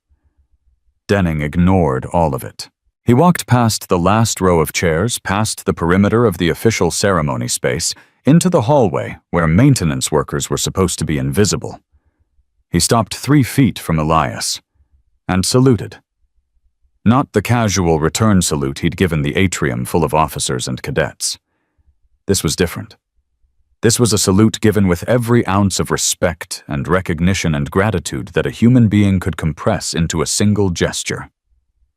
Denning ignored all of it. He walked past the last row of chairs, past the perimeter of the official ceremony space, into the hallway where maintenance workers were supposed to be invisible. He stopped 3 feet from Elias and saluted. Not the casual return salute he'd given the atrium full of officers and cadets. This was different. This was a salute given with every ounce of respect and recognition and gratitude that a human being could compress into a single gesture.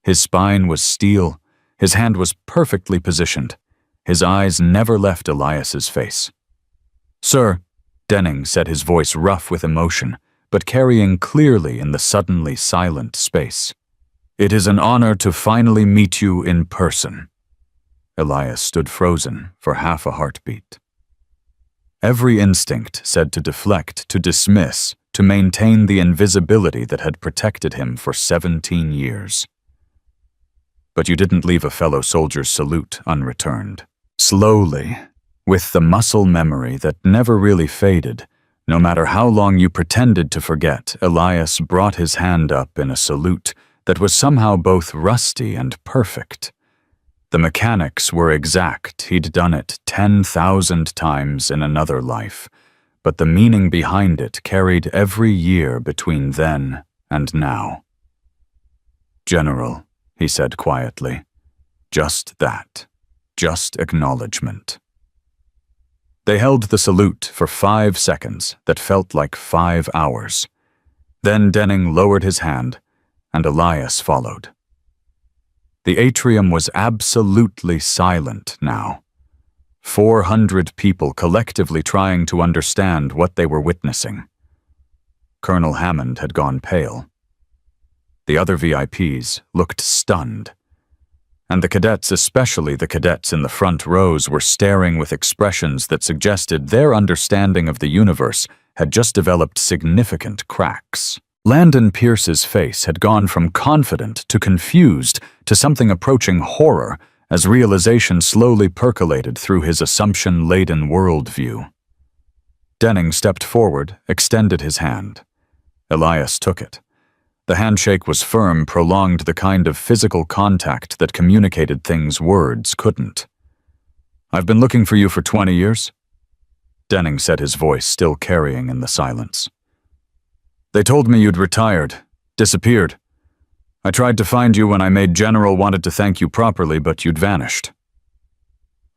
His spine was steel, his hand was perfectly positioned, his eyes never left Elias's face. "Sir," Denning said, his voice rough with emotion, but carrying clearly in the suddenly silent space. "It is an honor to finally meet you in person." Elias stood frozen for half a heartbeat. Every instinct said to deflect, to dismiss, to maintain the invisibility that had protected him for 17 years. But you didn't leave a fellow soldier's salute unreturned. Slowly, with the muscle memory that never really faded, no matter how long you pretended to forget, Elias brought his hand up in a salute that was somehow both rusty and perfect. The mechanics were exact, he'd done it 10,000 times in another life, but the meaning behind it carried every year between then and now. "General," he said quietly, "just that, just acknowledgement." They held the salute for 5 seconds that felt like 5 hours. Then Denning lowered his hand, and Elias followed. The atrium was absolutely silent now. 400 people collectively trying to understand what they were witnessing. Colonel Hammond had gone pale. The other VIPs looked stunned. and the cadets, especially the cadets in the front rows, were staring with expressions that suggested their understanding of the universe had just developed significant cracks. Landon Pierce's face had gone from confident to confused to something approaching horror as realization slowly percolated through his assumption-laden worldview. Denning stepped forward, extended his hand. Elias took it. The handshake was firm, prolonged, the kind of physical contact that communicated things words couldn't. "I've been looking for you for 20 years," Denning said, his voice still carrying in the silence. "They told me you'd retired, disappeared. I tried to find you when I made General, wanted to thank you properly, but you'd vanished."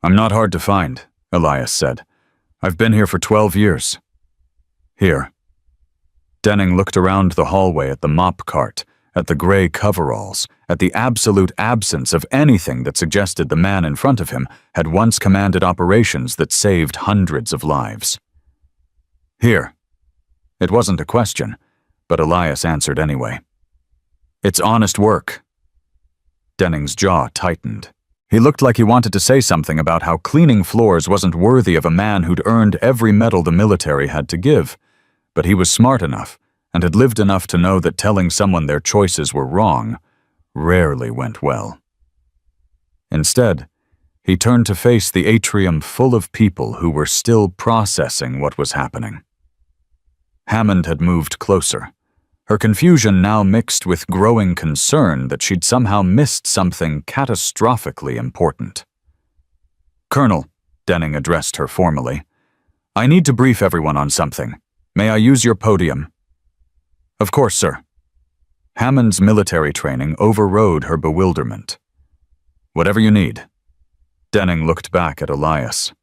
"I'm not hard to find," Elias said. "I've been here for 12 years. Here." Denning looked around the hallway at the mop cart, at the gray coveralls, at the absolute absence of anything that suggested the man in front of him had once commanded operations that saved hundreds of lives. "Here." It wasn't a question, but Elias answered anyway. "It's honest work." Denning's jaw tightened. He looked like he wanted to say something about how cleaning floors wasn't worthy of a man who'd earned every medal the military had to give, but he was smart enough and had lived enough to know that telling someone their choices were wrong rarely went well. Instead, he turned to face the atrium full of people who were still processing what was happening. Hammond had moved closer, her confusion now mixed with growing concern that she'd somehow missed something catastrophically important. "Colonel," Denning addressed her formally, "I need to brief everyone on something. May I use your podium?" "Of course, sir." Hammond's military training overrode her bewilderment. "Whatever you need." Denning looked back at Elias.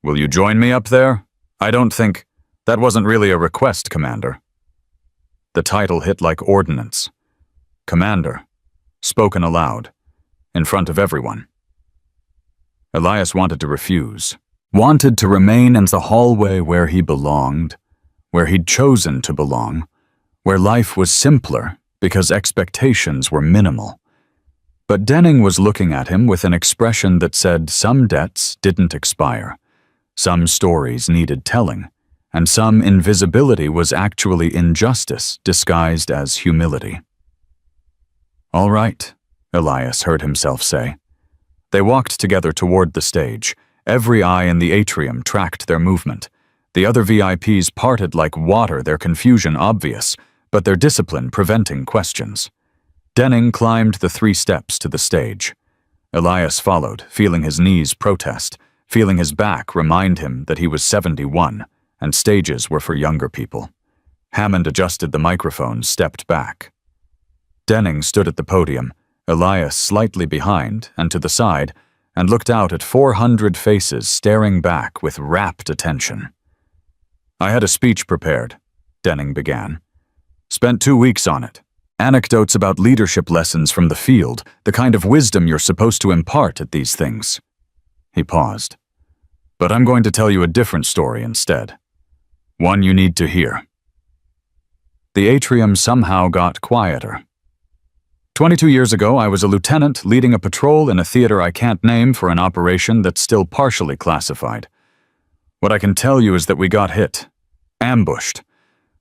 "Will you join me up there? I don't think... That wasn't really a request, Commander." The title hit like ordnance. Commander, spoken aloud, in front of everyone. Elias wanted to refuse, wanted to remain in the hallway where he belonged, where he'd chosen to belong, where life was simpler because expectations were minimal. But Denning was looking at him with an expression that said some debts didn't expire, some stories needed telling, and some invisibility was actually injustice disguised as humility. "All right," Elias heard himself say. They walked together toward the stage. Every eye in the atrium tracked their movement. The other VIPs parted like water, their confusion obvious, but their discipline preventing questions. Denning climbed the 3 steps to the stage. Elias followed, feeling his knees protest, feeling his back remind him that he was 71, and stages were for younger people. Hammond adjusted the microphone, stepped back. Denning stood at the podium, Elias slightly behind and to the side, and looked out at 400 faces staring back with rapt attention. "I had a speech prepared," Denning began. "Spent 2 weeks on it. Anecdotes about leadership lessons from the field, the kind of wisdom you're supposed to impart at these things." He paused. "But I'm going to tell you a different story instead. One you need to hear." The atrium somehow got quieter. 22 years ago, I was a lieutenant leading a patrol in a theater I can't name for an operation that's still partially classified. What I can tell you is that we got hit. Ambushed.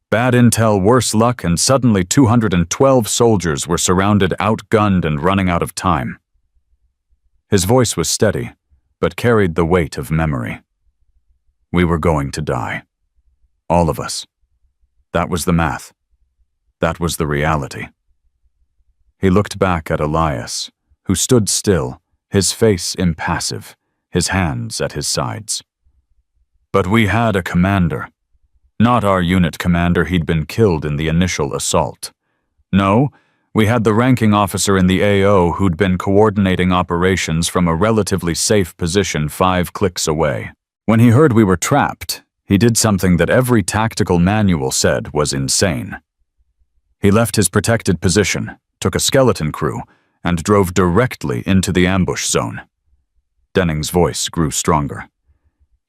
Bad intel, worse luck, and suddenly 212 soldiers were surrounded, outgunned, and running out of time. His voice was steady, but carried the weight of memory. We were going to die. All of us. That was the math. That was the reality. He looked back at Elias, who stood still, his face impassive, his hands at his sides. But we had a commander. Not our unit commander, he'd been killed in the initial assault. No, we had the ranking officer in the AO who'd been coordinating operations from a relatively safe position 5 clicks away. When he heard we were trapped, he did something that every tactical manual said was insane. He left his protected position, took a skeleton crew, and drove directly into the ambush zone. Denning's voice grew stronger.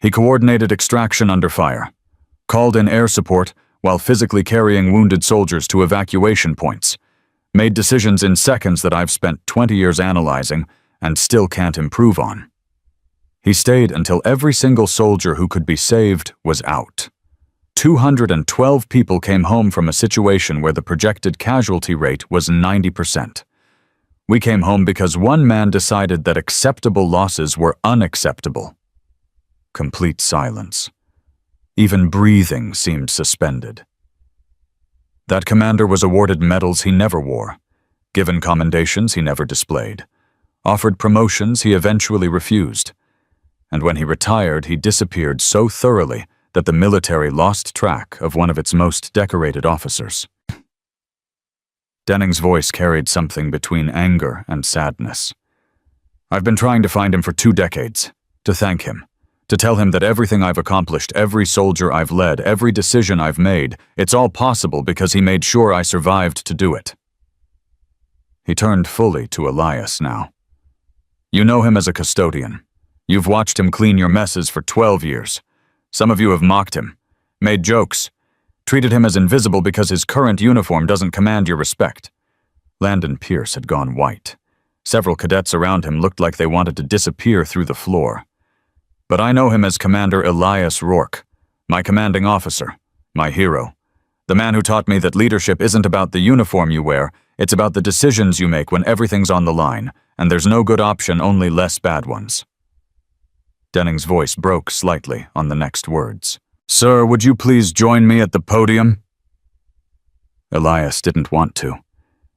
He coordinated extraction under fire, called in air support while physically carrying wounded soldiers to evacuation points, Made decisions in seconds that I've spent 20 years analyzing and still can't improve on. He stayed until every single soldier who could be saved was out. 212 people came home from a situation where the projected casualty rate was 90%. We came home because one man decided that acceptable losses were unacceptable. Complete silence. Even breathing seemed suspended. That commander was awarded medals he never wore, given commendations he never displayed, offered promotions he eventually refused, and when he retired, he disappeared so thoroughly that the military lost track of one of its most decorated officers. Denning's voice carried something between anger and sadness. I've been trying to find him for 2 decades, to thank him, to tell him that everything I've accomplished, every soldier I've led, every decision I've made, it's all possible because he made sure I survived to do it. He turned fully to Elias now. You know him as a custodian. You've watched him clean your messes for 12 years. Some of you have mocked him, made jokes, treated him as invisible because his current uniform doesn't command your respect. Landon Pierce had gone white. Several cadets around him looked like they wanted to disappear through the floor. But I know him as Commander Elias Rourke, my commanding officer, my hero, the man who taught me that leadership isn't about the uniform you wear, it's about the decisions you make when everything's on the line, and there's no good option, only less bad ones. Denning's voice broke slightly on the next words. Sir, would you please join me at the podium? Elias didn't want to.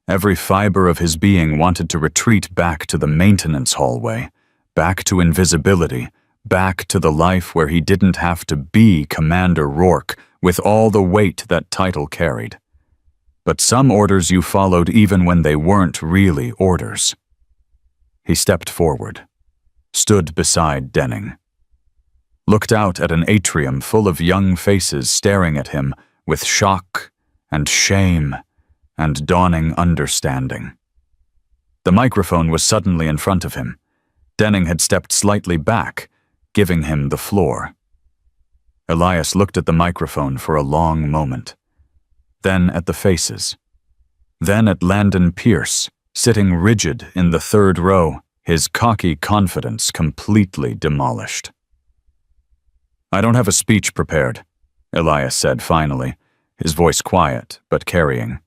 Every fiber of his being wanted to retreat back to the maintenance hallway, back to invisibility, back to the life where he didn't have to be Commander Rourke with all the weight that title carried. But some orders you followed even when they weren't really orders. He stepped forward, stood beside Denning, looked out at an atrium full of young faces staring at him with shock and shame and dawning understanding. The microphone was suddenly in front of him. Denning had stepped slightly back, giving him the floor. Elias looked at the microphone for a long moment, then at the faces, then at Landon Pierce, sitting rigid in the 3rd row, his cocky confidence completely demolished. I don't have a speech prepared, Elias said finally, his voice quiet but carrying.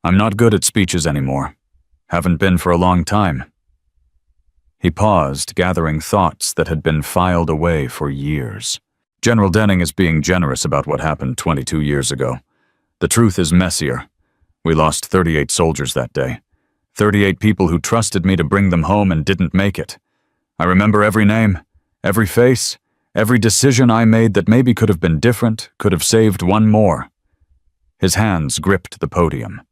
I'm not good at speeches anymore. Haven't been for a long time. He paused, gathering thoughts that had been filed away for years. General Denning is being generous about what happened 22 years ago. The truth is messier. We lost 38 soldiers that day. 38 people who trusted me to bring them home and didn't make it. I remember every name, every face, every decision I made that maybe could have been different, could have saved one more. His hands gripped the podium.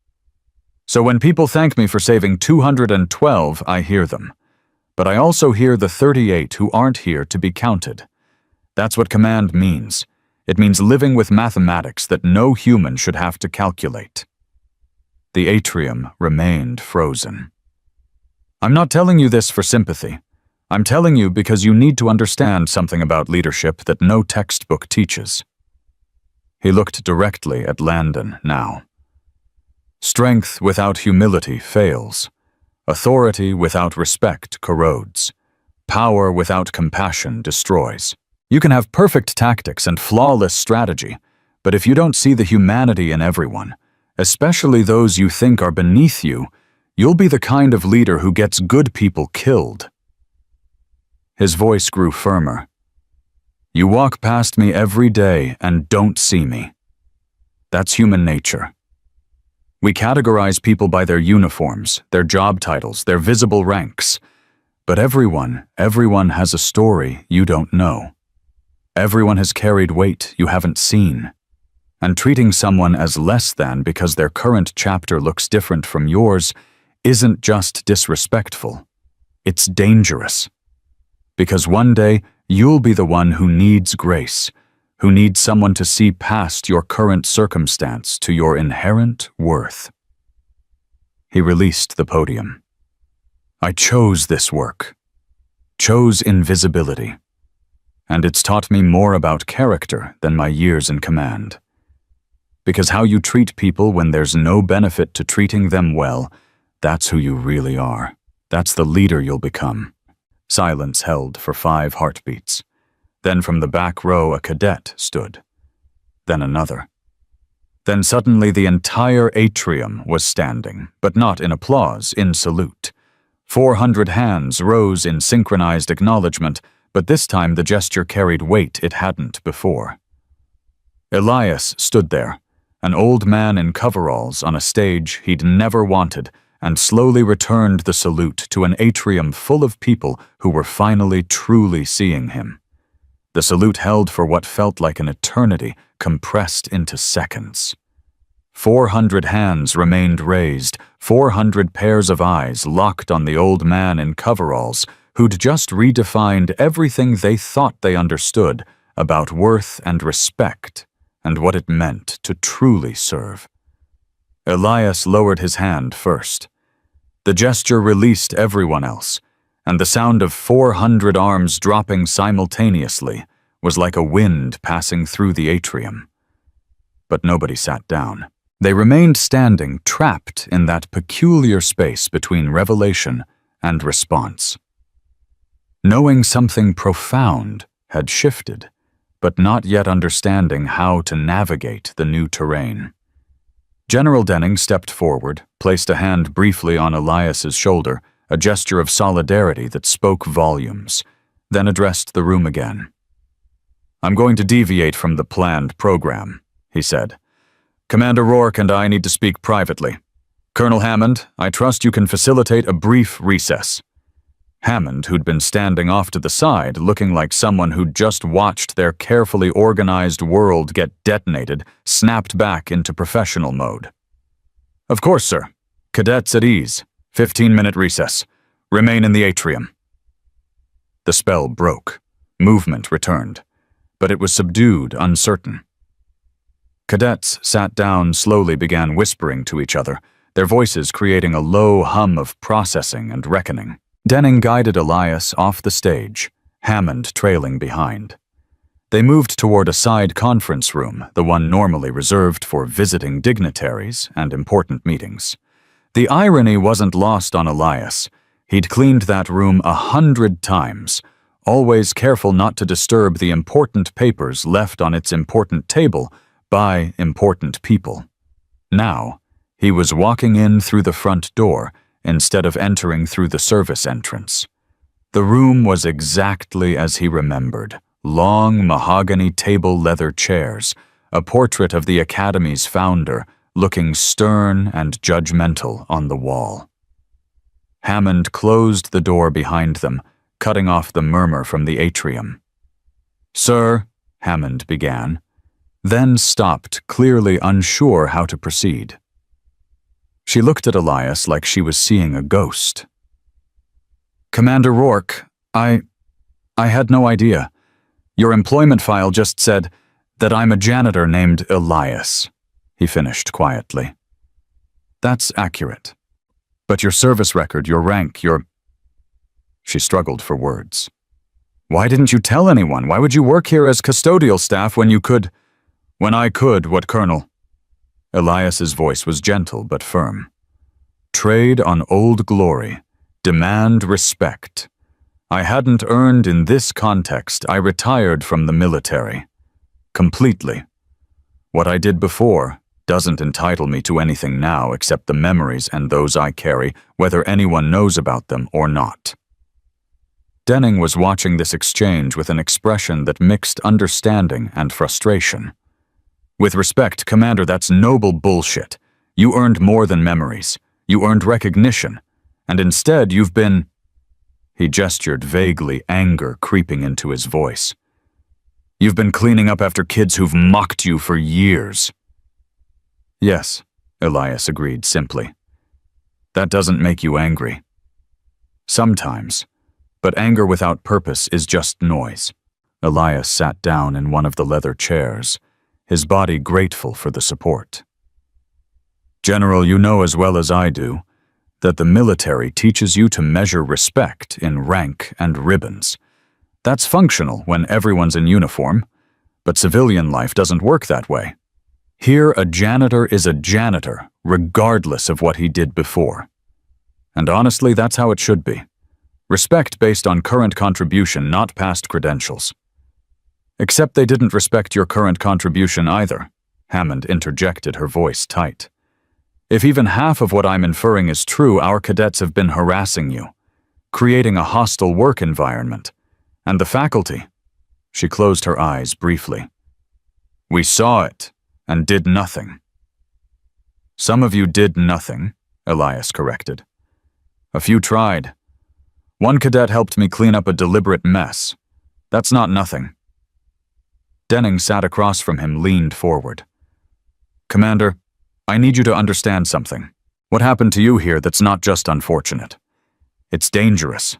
So when people thank me for saving 212, I hear them. But I also hear the 38 who aren't here to be counted. That's what command means. It means living with mathematics that no human should have to calculate. The atrium remained frozen. I'm not telling you this for sympathy. I'm telling you because you need to understand something about leadership that no textbook teaches. He looked directly at Landon now. Strength without humility fails. Authority without respect corrodes. Power without compassion destroys. You can have perfect tactics and flawless strategy, but if you don't see the humanity in everyone, especially those you think are beneath you, you'll be the kind of leader who gets good people killed. His voice grew firmer. You walk past me every day and don't see me. That's human nature. We categorize people by their uniforms, their job titles, their visible ranks. But everyone has a story you don't know. Everyone has carried weight you haven't seen. And treating someone as less than because their current chapter looks different from yours isn't just disrespectful. It's dangerous. Because one day, you'll be the one who needs grace, who needs someone to see past your current circumstance to your inherent worth. He released the podium. I chose this work, chose invisibility, and it's taught me more about character than my years in command. Because how you treat people when there's no benefit to treating them well, that's who you really are. That's the leader you'll become. Silence held for 5 heartbeats. Then from the back row a cadet stood. Then another. Then suddenly the entire atrium was standing, but not in applause, in salute. 400 hands rose in synchronized acknowledgement, but this time the gesture carried weight it hadn't before. Elias stood there, an old man in coveralls on a stage he'd never wanted, and slowly returned the salute to an atrium full of people who were finally truly seeing him. The salute held for what felt like an eternity, compressed into seconds. 400 hands remained raised, 400 pairs of eyes locked on the old man in coveralls who'd just redefined everything they thought they understood about worth and respect and what it meant to truly serve. Elias lowered his hand first. The gesture released everyone else, and the sound of 400 arms dropping simultaneously was like a wind passing through the atrium. But nobody sat down. They remained standing, trapped in that peculiar space between revelation and response. Knowing something profound had shifted, but not yet understanding how to navigate the new terrain. General Denning stepped forward, placed a hand briefly on Elias's shoulder, a gesture of solidarity that spoke volumes, then addressed the room again. "I'm going to deviate from the planned program," he said. "Commander Rourke and I need to speak privately. Colonel Hammond, I trust you can facilitate a brief recess." Hammond, who'd been standing off to the side, looking like someone who'd just watched their carefully organized world get detonated, snapped back into professional mode. "Of course, sir. Cadets at ease. 15-minute recess. Remain in the atrium." The spell broke. Movement returned. But it was subdued, uncertain. Cadets sat down, slowly began whispering to each other, their voices creating a low hum of processing and reckoning. Denning guided Elias off the stage, Hammond trailing behind. They moved toward a side conference room, the one normally reserved for visiting dignitaries and important meetings. The irony wasn't lost on Elias. He'd cleaned that room 100 times, always careful not to disturb the important papers left on its important table by important people. Now, he was walking in through the front door instead of entering through the service entrance. The room was exactly as he remembered. Long mahogany table leather chairs, a portrait of the Academy's founder, looking stern and judgmental on the wall. Hammond closed the door behind them, cutting off the murmur from the atrium. "Sir," Hammond began, then stopped, clearly unsure how to proceed. She looked at Elias like she was seeing a ghost. "Commander Rourke, I had no idea. Your employment file just said that I'm a janitor named Elias," he finished quietly. "That's accurate. But your service record, your rank, your—" She struggled for words. "Why didn't you tell anyone? Why would you work here as custodial staff when you could—" "When I could, what, Colonel?" Elias's voice was gentle but firm. "Trade on old glory. Demand respect. I hadn't earned in this context. I retired from the military. Completely. What I did before doesn't entitle me to anything now except the memories and those I carry, whether anyone knows about them or not." Denning was watching this exchange with an expression that mixed understanding and frustration. "With respect, Commander, that's noble bullshit. You earned more than memories. You earned recognition. And instead, you've been—" He gestured vaguely, anger creeping into his voice. "You've been cleaning up after kids who've mocked you for years." "Yes," Elias agreed simply. "That doesn't make you angry." "Sometimes. But anger without purpose is just noise." Elias sat down in one of the leather chairs, his body grateful for the support. "General, you know as well as I do that the military teaches you to measure respect in rank and ribbons. That's functional when everyone's in uniform, but civilian life doesn't work that way. Here, a janitor is a janitor, regardless of what he did before. And honestly, that's how it should be. Respect based on current contribution, not past credentials. Except they didn't respect your current contribution either, Hammond interjected, her voice tight. If even half of what I'm inferring is true, our cadets have been harassing you, creating a hostile work environment. And the faculty. She closed her eyes briefly. We saw it and did nothing. Some of you did nothing, Elias corrected. A few tried. One cadet helped me clean up a deliberate mess. That's not nothing. Denning sat across from him, leaned forward. Commander, I need you to understand something. What happened to you here that's not just unfortunate. It's dangerous.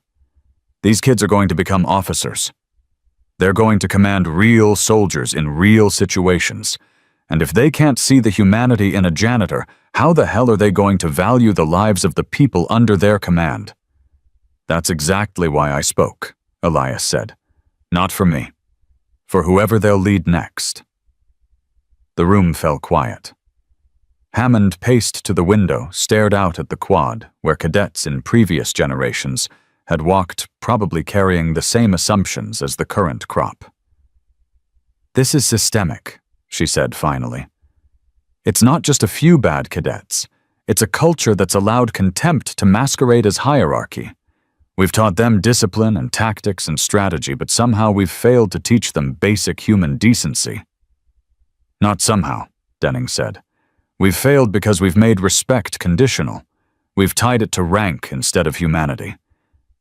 These kids are going to become officers. They're going to command real soldiers in real situations. And if they can't see the humanity in a janitor, how the hell are they going to value the lives of the people under their command? That's exactly why I spoke, Elias said. Not for me. For whoever they'll lead next. The room fell quiet. Hammond paced to the window, stared out at the quad, where cadets in previous generations had walked, probably carrying the same assumptions as the current crop. This is systemic, she said finally. It's not just a few bad cadets. It's a culture that's allowed contempt to masquerade as hierarchy. We've taught them discipline and tactics and strategy, but somehow we've failed to teach them basic human decency. Not somehow, Denning said. We've failed because we've made respect conditional. We've tied it to rank instead of humanity.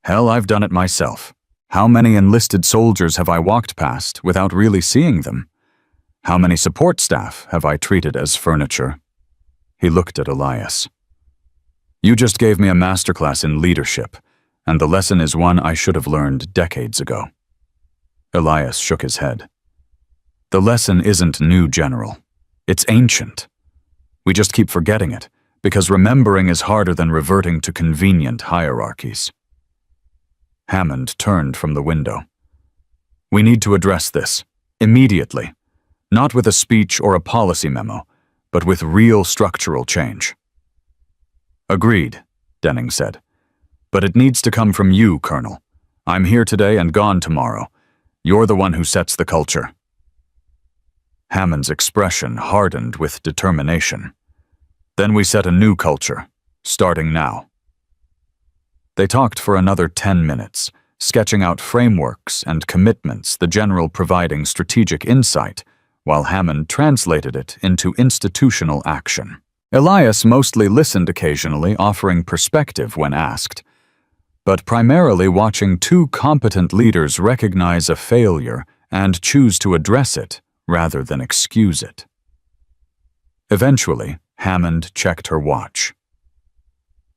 Hell, I've done it myself. How many enlisted soldiers have I walked past without really seeing them? How many support staff have I treated as furniture? He looked at Elias. You just gave me a masterclass in leadership, and the lesson is one I should have learned decades ago. Elias shook his head. The lesson isn't new, General. It's ancient. We just keep forgetting it, because remembering is harder than reverting to convenient hierarchies. Hammond turned from the window. We need to address this, immediately. Not with a speech or a policy memo, but with real structural change. Agreed, Denning said. But it needs to come from you, Colonel. I'm here today and gone tomorrow. You're the one who sets the culture. Hammond's expression hardened with determination. Then we set a new culture, starting now. They talked for another 10 minutes, sketching out frameworks and commitments, the General providing strategic insight, while Hammond translated it into institutional action. Elias mostly listened occasionally, offering perspective when asked, but primarily watching two competent leaders recognize a failure and choose to address it rather than excuse it. Eventually, Hammond checked her watch.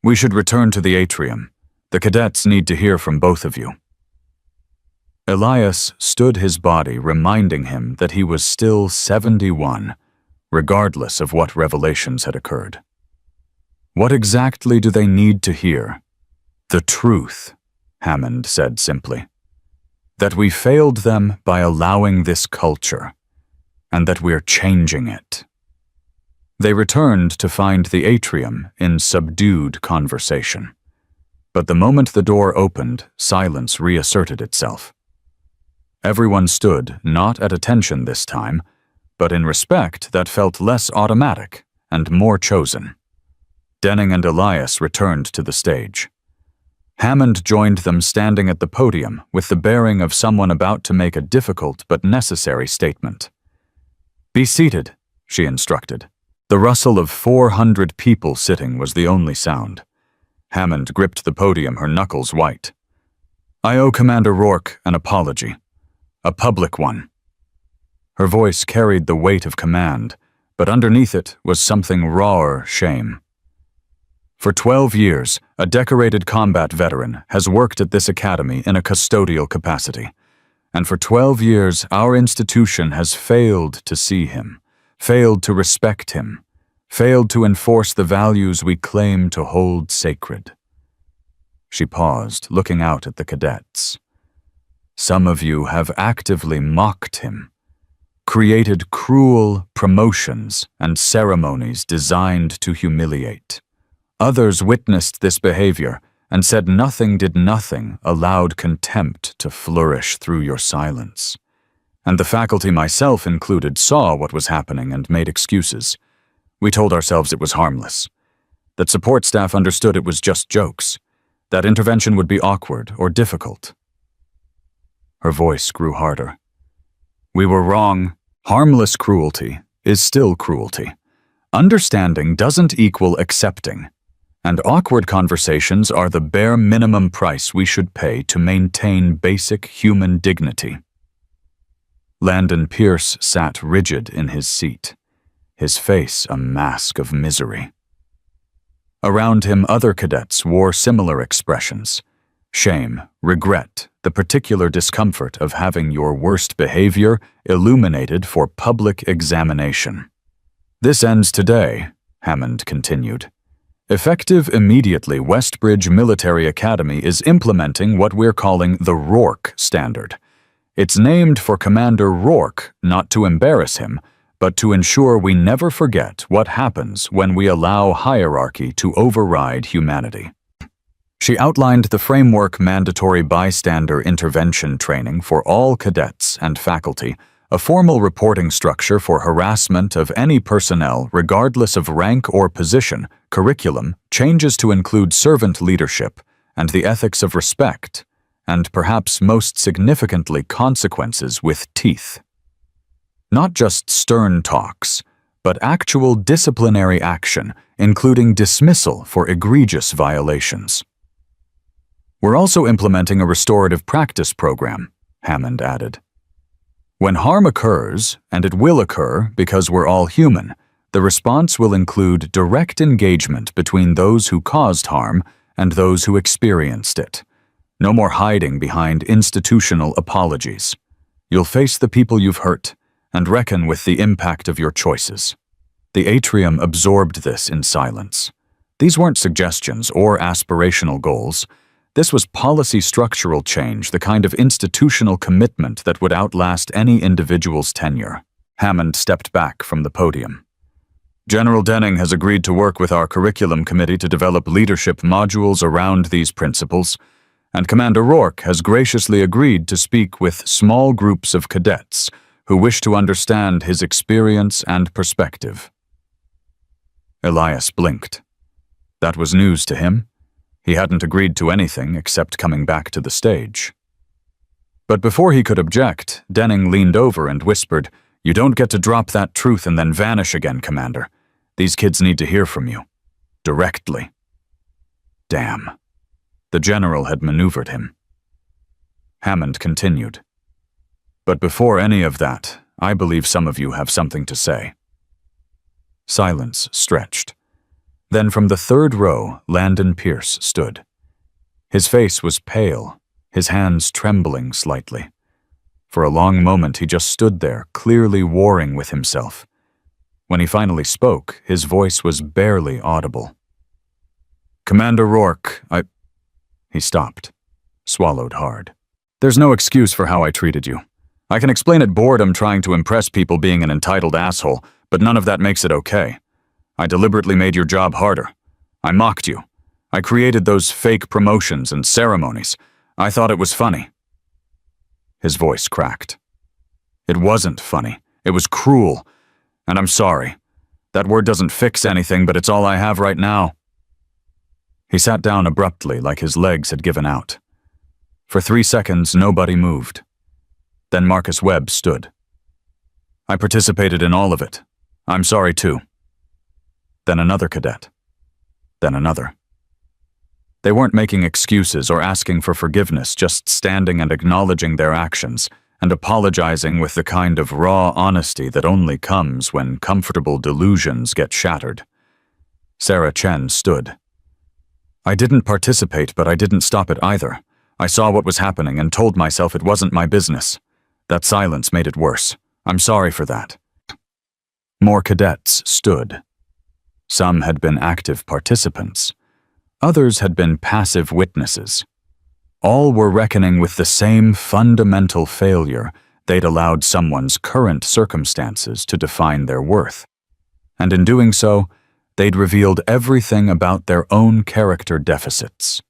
We should return to the atrium. The cadets need to hear from both of you. Elias stood his body, reminding him that he was still 71, regardless of what revelations had occurred. What exactly do they need to hear? The truth, Hammond said simply. That we failed them by allowing this culture, and that we're changing it. They returned to find the atrium in subdued conversation. But the moment the door opened, silence reasserted itself. Everyone stood, not at attention this time, but in respect that felt less automatic and more chosen. Denning and Elias returned to the stage. Hammond joined them standing at the podium with the bearing of someone about to make a difficult but necessary statement. Be seated, she instructed. The rustle of 400 people sitting was the only sound. Hammond gripped the podium, her knuckles white. I owe Commander Rourke an apology. A public one. Her voice carried the weight of command, but underneath it was something rawer shame. For 12 years, a decorated combat veteran has worked at this academy in a custodial capacity. And for 12 years, our institution has failed to see him, failed to respect him, failed to enforce the values we claim to hold sacred. She paused, looking out at the cadets. Some of you have actively mocked him. created cruel promotions and ceremonies designed to humiliate. Others witnessed this behavior and said nothing did nothing allowed contempt to flourish through your silence. And the faculty, myself included, saw what was happening and made excuses. We told ourselves it was harmless, that support staff understood it was just jokes, that intervention would be awkward or difficult. Her voice grew harder. We were wrong. Harmless cruelty is still cruelty. Understanding doesn't equal accepting, and awkward conversations are the bare minimum price we should pay to maintain basic human dignity. Landon Pierce sat rigid in his seat, his face a mask of misery. Around him, other cadets wore similar expressions: shame, regret, the particular discomfort of having your worst behavior illuminated for public examination. This ends today, Hammond continued. Effective immediately, Westbridge Military Academy is implementing what we're calling the Rourke Standard. It's named for Commander Rourke, not to embarrass him, but to ensure we never forget what happens when we allow hierarchy to override humanity. She outlined the framework mandatory bystander intervention training for all cadets and faculty, a formal reporting structure for harassment of any personnel regardless of rank or position, curriculum, changes to include servant leadership, and the ethics of respect, and perhaps most significantly consequences with teeth. Not just stern talks, but actual disciplinary action, including dismissal for egregious violations. We're also implementing a restorative practice program, Hammond added. When harm occurs, and it will occur because we're all human, the response will include direct engagement between those who caused harm and those who experienced it. No more hiding behind institutional apologies. You'll face the people you've hurt and reckon with the impact of your choices. The atrium absorbed this in silence. These weren't suggestions or aspirational goals. This was policy structural change, the kind of institutional commitment that would outlast any individual's tenure. Hammond stepped back from the podium. General Denning has agreed to work with our curriculum committee to develop leadership modules around these principles, and Commander Rourke has graciously agreed to speak with small groups of cadets who wish to understand his experience and perspective. Elias blinked. That was news to him. He hadn't agreed to anything except coming back to the stage. But before he could object, Denning leaned over and whispered, "You don't get to drop that truth and then vanish again, Commander. These kids need to hear from you. Directly." Damn. The general had maneuvered him. Hammond continued. "But before any of that, I believe some of you have something to say." Silence stretched. Then from the third row, Landon Pierce stood. His face was pale, his hands trembling slightly. For a long moment he just stood there, clearly warring with himself. When he finally spoke, his voice was barely audible. "Commander Rourke, He stopped, swallowed hard. "There's no excuse for how I treated you. I can explain at boredom trying to impress people being an entitled asshole, but none of that makes it okay. I deliberately made your job harder. I mocked you. I created those fake promotions and ceremonies. I thought it was funny." His voice cracked. "It wasn't funny. It was cruel. And I'm sorry. That word doesn't fix anything, but it's all I have right now." He sat down abruptly, like his legs had given out. For 3 seconds, nobody moved. Then Marcus Webb stood. "I participated in all of it. I'm sorry too." Then another cadet. Then another. They weren't making excuses or asking for forgiveness, just standing and acknowledging their actions and apologizing with the kind of raw honesty that only comes when comfortable delusions get shattered. Sarah Chen stood. "I didn't participate, but I didn't stop it either. I saw what was happening and told myself it wasn't my business. That silence made it worse. I'm sorry for that." More cadets stood. Some had been active participants. Others had been passive witnesses. All were reckoning with the same fundamental failure they'd allowed someone's current circumstances to define their worth. And in doing so, they'd revealed everything about their own character deficits.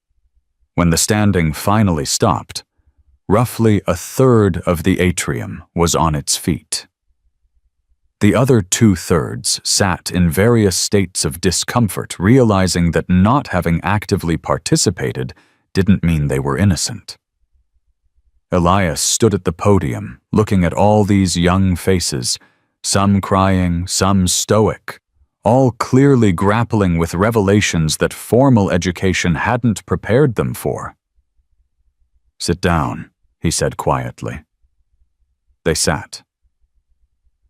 When the standing finally stopped, roughly a third of the atrium was on its feet. The other 2/3 sat in various states of discomfort, realizing that not having actively participated didn't mean they were innocent. Elias stood at the podium, looking at all these young faces, some crying, some stoic, all clearly grappling with revelations that formal education hadn't prepared them for. "Sit down," he said quietly. They sat.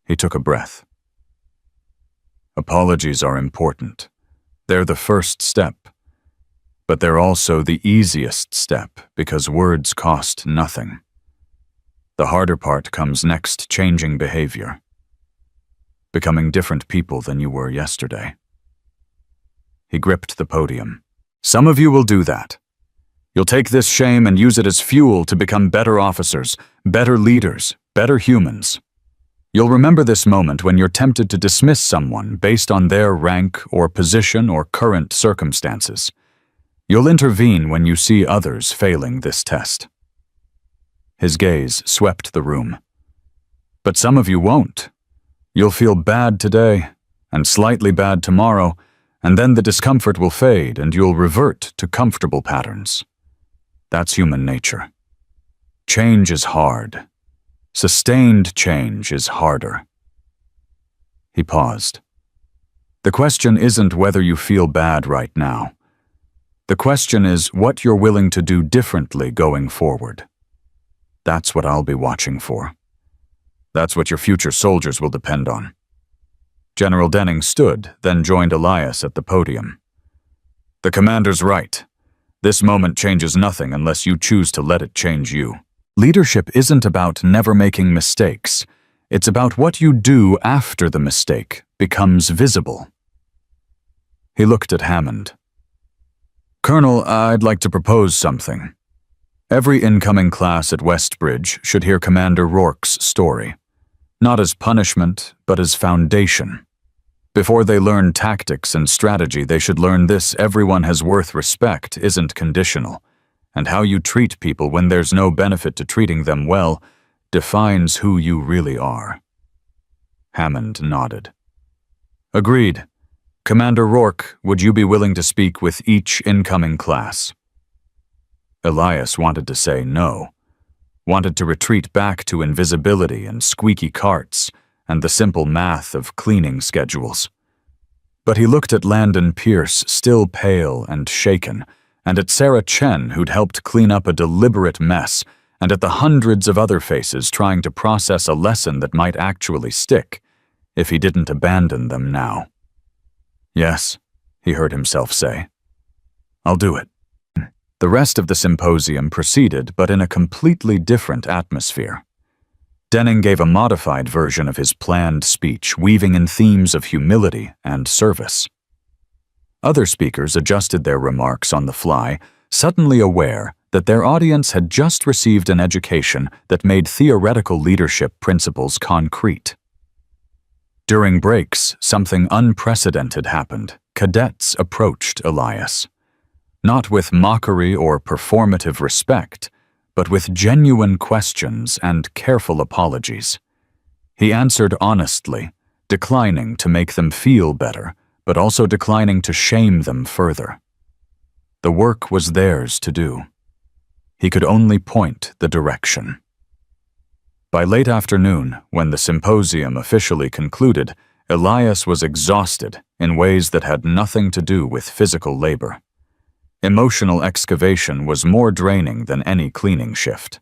He took a breath. "Apologies are important. They're the first step. But they're also the easiest step because words cost nothing. The harder part comes next: changing behavior. Becoming different people than you were yesterday." He gripped the podium. "Some of you will do that. You'll take this shame and use it as fuel to become better officers, better leaders, better humans. You'll remember this moment when you're tempted to dismiss someone based on their rank or position or current circumstances. You'll intervene when you see others failing this test." His gaze swept the room. "But some of you won't. You'll feel bad today, and slightly bad tomorrow, and then the discomfort will fade and you'll revert to comfortable patterns. That's human nature. Change is hard. Sustained change is harder." He paused. "The question isn't whether you feel bad right now. The question is what you're willing to do differently going forward. That's what I'll be watching for. That's what your future soldiers will depend on." General Denning stood, then joined Elias at the podium. "The commander's right. This moment changes nothing unless you choose to let it change you. Leadership isn't about never making mistakes. It's about what you do after the mistake becomes visible." He looked at Hammond. "Colonel, I'd like to propose something. Every incoming class at Westbridge should hear Commander Rourke's story. Not as punishment, but as foundation. Before they learn tactics and strategy, they should learn this: everyone has worth respect isn't conditional, and how you treat people when there's no benefit to treating them well defines who you really are." Hammond nodded. "Agreed. Commander Rourke, would you be willing to speak with each incoming class?" Elias wanted to say no, wanted to retreat back to invisibility and squeaky carts and the simple math of cleaning schedules. But he looked at Landon Pierce, still pale and shaken, and at Sarah Chen, who'd helped clean up a deliberate mess, and at the hundreds of other faces trying to process a lesson that might actually stick, if he didn't abandon them now. "Yes," he heard himself say. "I'll do it." The rest of the symposium proceeded, but in a completely different atmosphere. Denning gave a modified version of his planned speech, weaving in themes of humility and service. Other speakers adjusted their remarks on the fly, suddenly aware that their audience had just received an education that made theoretical leadership principles concrete. During breaks, something unprecedented happened. Cadets approached Elias. Not with mockery or performative respect, but with genuine questions and careful apologies. He answered honestly, declining to make them feel better, but also declining to shame them further. The work was theirs to do. He could only point the direction. By late afternoon, when the symposium officially concluded, Elias was exhausted in ways that had nothing to do with physical labor. Emotional excavation was more draining than any cleaning shift.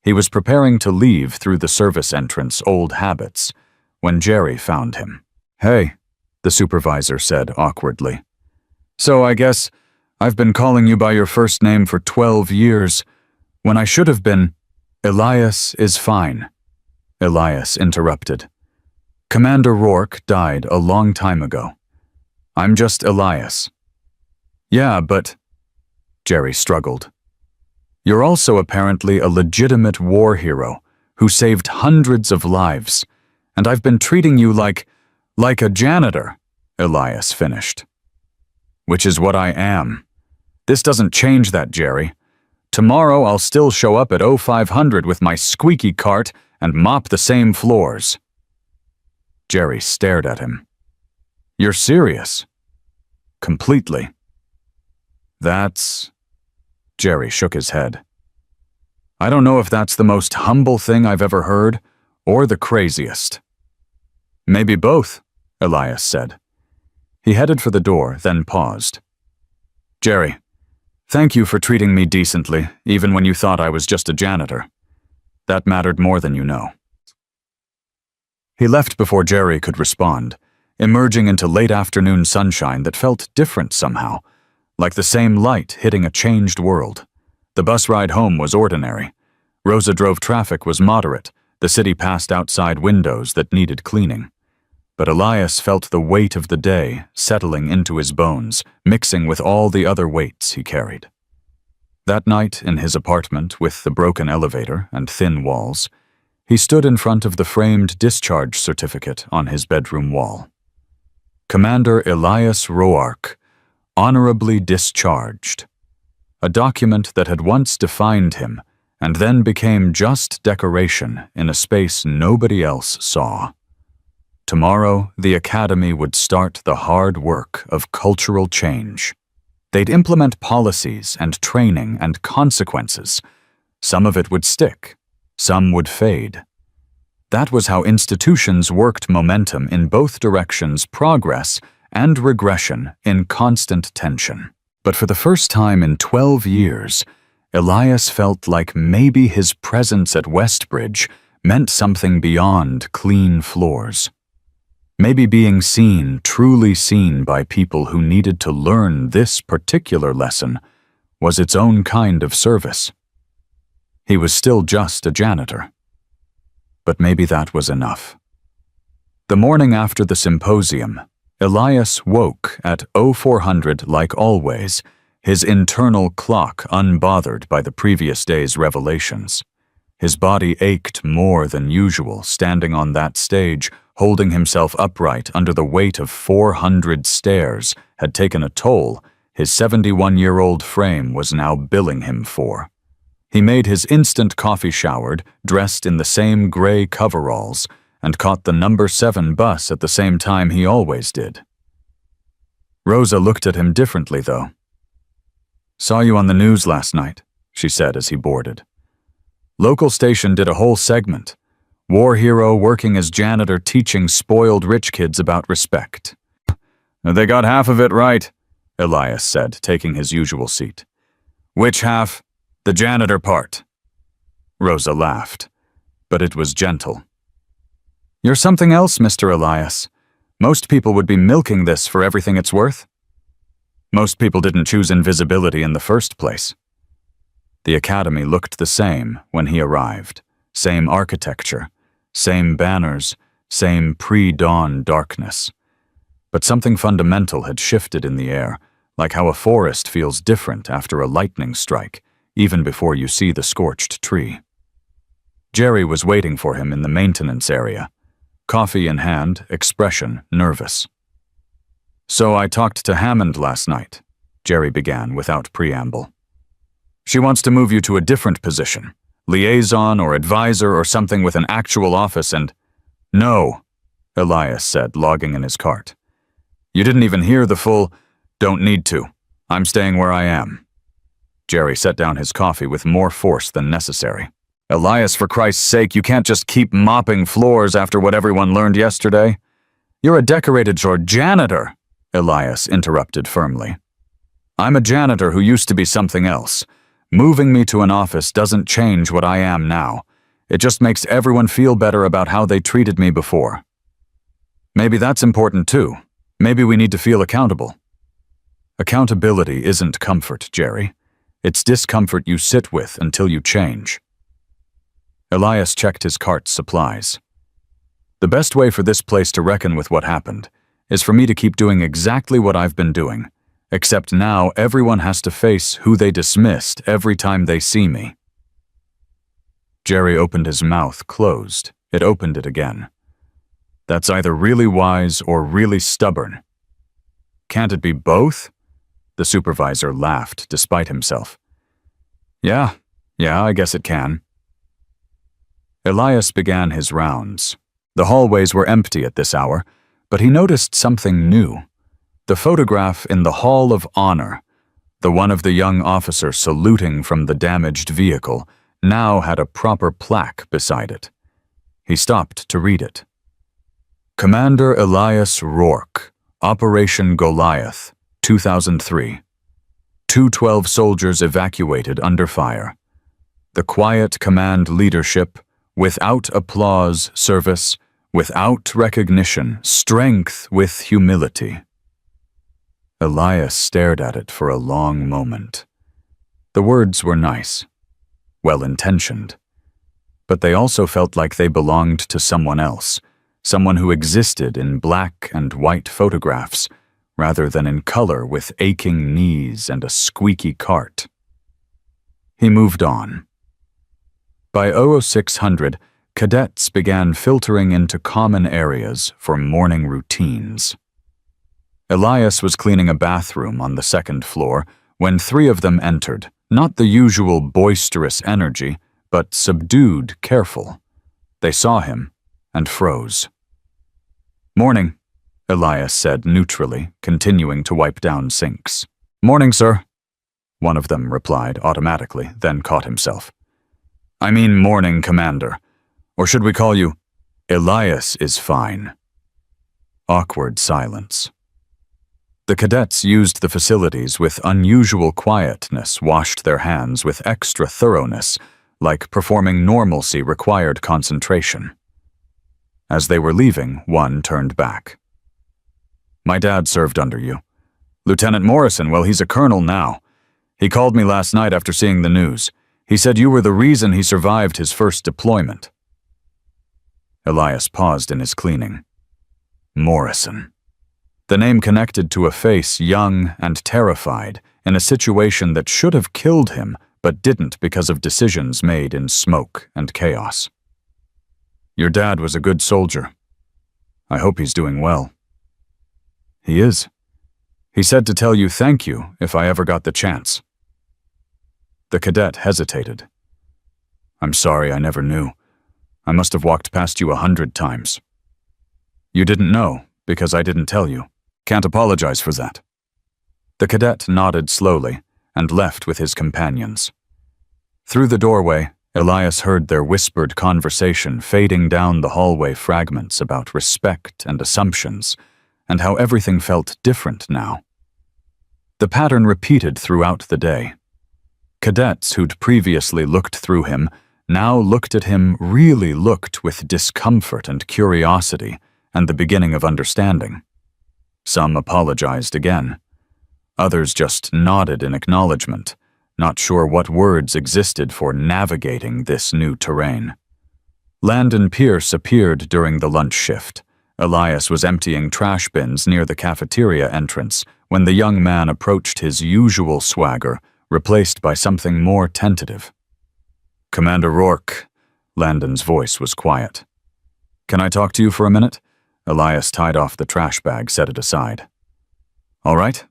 He was preparing to leave through the service entrance old habits when Jerry found him. "Hey," the supervisor said awkwardly. "So I guess I've been calling you by your first name for 12 years, when I should have been—" "Elias is fine," Elias interrupted. "Commander Rourke died a long time ago. I'm just Elias." "Yeah, but—" Jerry struggled. "You're also apparently a legitimate war hero who saved hundreds of lives, and I've been treating you like a janitor, Elias finished. Which is what I am. This doesn't change that, Jerry. Tomorrow I'll still show up at 0500 with my squeaky cart and mop the same floors. Jerry stared at him. You're serious? Completely. That's... Jerry shook his head. I don't know if that's the most humble thing I've ever heard, or the craziest. Maybe both, Elias said. He headed for the door, then paused. Jerry, thank you for treating me decently, even when you thought I was just a janitor. That mattered more than you know. He left before Jerry could respond, emerging into late afternoon sunshine that felt different somehow, like the same light hitting a changed world. The bus ride home was ordinary. Rosa drove traffic was moderate. The city passed outside windows that needed cleaning. But Elias felt the weight of the day settling into his bones, mixing with all the other weights he carried. That night in his apartment with the broken elevator and thin walls, he stood in front of the framed discharge certificate on his bedroom wall. Commander Elias Roark, honorably discharged. A document that had once defined him and then became just decoration in a space nobody else saw. Tomorrow, the Academy would start the hard work of cultural change. They'd implement policies and training and consequences. Some of it would stick, some would fade. That was how institutions worked momentum in both directions, progress and regression in constant tension. But for the first time in 12 years, Elias felt like maybe his presence at Westbridge meant something beyond clean floors. Maybe being seen, truly seen by people who needed to learn this particular lesson, was its own kind of service. He was still just a janitor. But maybe that was enough. The morning after the symposium, Elias woke at 0400 like always, his internal clock unbothered by the previous day's revelations. His body ached more than usual standing on that stage, holding himself upright under the weight of 400 stairs had taken a toll his 71-year-old frame was now billing him for. He made his instant coffee showered, dressed in the same gray coveralls, and caught the number 7 bus at the same time he always did. Rosa looked at him differently, though. Saw you on the news last night, she said as he boarded. Local station did a whole segment. War hero working as janitor teaching spoiled rich kids about respect. They got half of it right, Elias said, taking his usual seat. Which half? The janitor part. Rosa laughed, but it was gentle. You're something else, Mr. Elias. Most people would be milking this for everything it's worth. Most people didn't choose invisibility in the first place. The Academy looked the same when he arrived. Same architecture, same banners, same pre-dawn darkness. But something fundamental had shifted in the air, like how a forest feels different after a lightning strike, even before you see the scorched tree. Jerry was waiting for him in the maintenance area, coffee in hand, expression nervous. So I talked to Hammond last night, Jerry began without preamble. She wants to move you to a different position, liaison or advisor or something with an actual office and... No, Elias said, logging in his cart. You didn't even hear the full, don't need to. I'm staying where I am. Jerry set down his coffee with more force than necessary. Elias, for Christ's sake, you can't just keep mopping floors after what everyone learned yesterday. You're a decorated janitor, Elias interrupted firmly. I'm a janitor who used to be something else. Moving me to an office doesn't change what I am now. It just makes everyone feel better about how they treated me before. Maybe that's important too. Maybe we need to feel accountable. Accountability isn't comfort, Jerry. It's discomfort you sit with until you change. Elias checked his cart's supplies. The best way for this place to reckon with what happened is for me to keep doing exactly what I've been doing, except now everyone has to face who they dismissed every time they see me. Jerry opened his mouth closed. It opened it again. That's either really wise or really stubborn. Can't it be both? The supervisor laughed despite himself. Yeah, I guess it can. Elias began his rounds. The hallways were empty at this hour, but he noticed something new. The photograph in the Hall of Honor, the one of the young officer saluting from the damaged vehicle, now had a proper plaque beside it. He stopped to read it. Commander Elias Rourke, Operation Goliath, 2003. 212 soldiers evacuated under fire. The quiet command leadership, without applause, service, without recognition, strength with humility. Elias stared at it for a long moment. The words were nice, well-intentioned, but they also felt like they belonged to someone else, someone who existed in black and white photographs, rather than in color with aching knees and a squeaky cart. He moved on. By 0600, cadets began filtering into common areas for morning routines. Elias was cleaning a bathroom on the second floor when three of them entered, not the usual boisterous energy, but subdued, careful. They saw him and froze. Morning, Elias said neutrally, continuing to wipe down sinks. Morning, sir. One of them replied automatically, then caught himself. I mean morning, Commander. Or should we call you? Elias is fine. Awkward silence. The cadets used the facilities with unusual quietness, washed their hands with extra thoroughness, like performing normalcy required concentration. As they were leaving, one turned back. My dad served under you. Lieutenant Morrison, well, he's a colonel now. He called me last night after seeing the news. He said you were the reason he survived his first deployment. Elias paused in his cleaning. Morrison. The name connected to a face young and terrified in a situation that should have killed him but didn't because of decisions made in smoke and chaos. Your dad was a good soldier. I hope he's doing well. He is. He said to tell you thank you if I ever got the chance. The cadet hesitated. I'm sorry, I never knew. I must have walked past you 100 times. You didn't know because I didn't tell you. Can't apologize for that. The cadet nodded slowly and left with his companions. Through the doorway, Elias heard their whispered conversation fading down the hallway, fragments about respect and assumptions, and how everything felt different now. The pattern repeated throughout the day. Cadets who'd previously looked through him now looked at him, really looked with discomfort and curiosity and the beginning of understanding. Some apologized again. Others just nodded in acknowledgement, not sure what words existed for navigating this new terrain. Landon Pierce appeared during the lunch shift. Elias was emptying trash bins near the cafeteria entrance when the young man approached, his usual swagger, replaced by something more tentative. Commander Rourke, Landon's voice was quiet. Can I talk to you for a minute? Elias tied off the trash bag, set it aside. All right.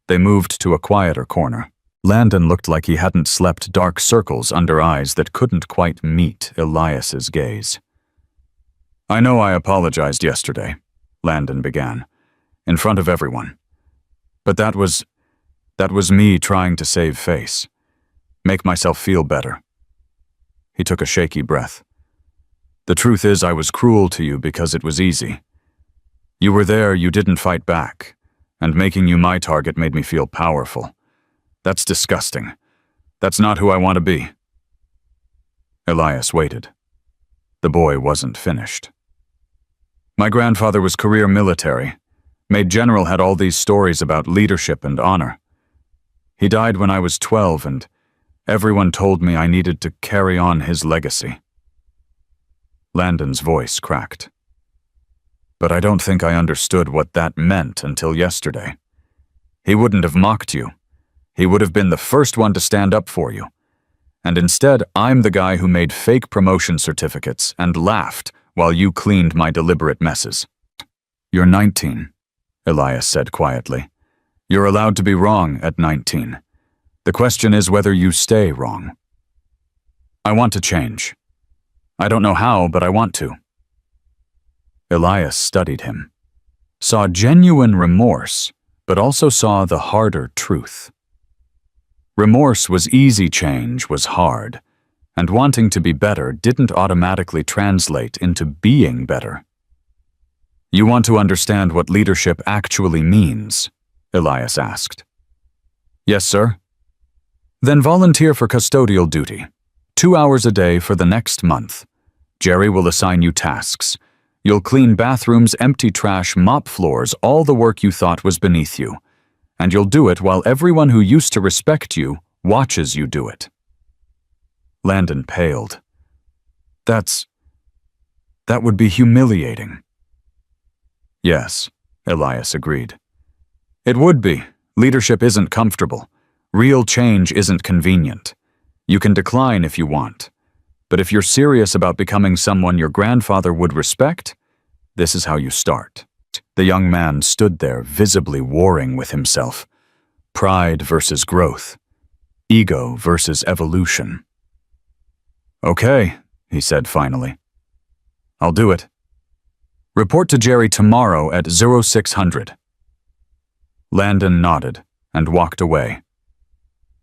They moved to a quieter corner. Landon looked like he hadn't slept, dark circles under eyes that couldn't quite meet Elias's gaze. I know I apologized yesterday, Landon began, in front of everyone. But that was me trying to save face, make myself feel better. He took a shaky breath. The truth is I was cruel to you because it was easy. You were there, you didn't fight back, and making you my target made me feel powerful. That's disgusting. That's not who I want to be. Elias waited. The boy wasn't finished. My grandfather was career military. Made general, had all these stories about leadership and honor. He died when I was 12, and everyone told me I needed to carry on his legacy. Landon's voice cracked. But I don't think I understood what that meant until yesterday. He wouldn't have mocked you. He would have been the first one to stand up for you. and instead I'm the guy who made fake promotion certificates and laughed while you cleaned my deliberate messes." "You're 19, Elias said quietly. "You're allowed to be wrong at 19. The question is whether you stay wrong." "I want to change. I don't know how, but I want to." Elias studied him, saw genuine remorse, but also saw the harder truth. Remorse was easy, change was hard, and wanting to be better didn't automatically translate into being better. "You want to understand what leadership actually means?" Elias asked. "Yes, sir." "Then volunteer for custodial duty, 2 hours a day for the next month. Jerry will assign you tasks. You'll clean bathrooms, empty trash, mop floors, all the work you thought was beneath you. And you'll do it while everyone who used to respect you watches you do it." Landon paled. That would be humiliating." "Yes," Elias agreed. "It would be. Leadership isn't comfortable. Real change isn't convenient. You can decline if you want. But if you're serious about becoming someone your grandfather would respect, this is how you start." The young man stood there, visibly warring with himself. Pride versus growth. Ego versus evolution. "Okay," he said finally. "I'll do it. Report to Jerry tomorrow at 0600. Landon nodded and walked away,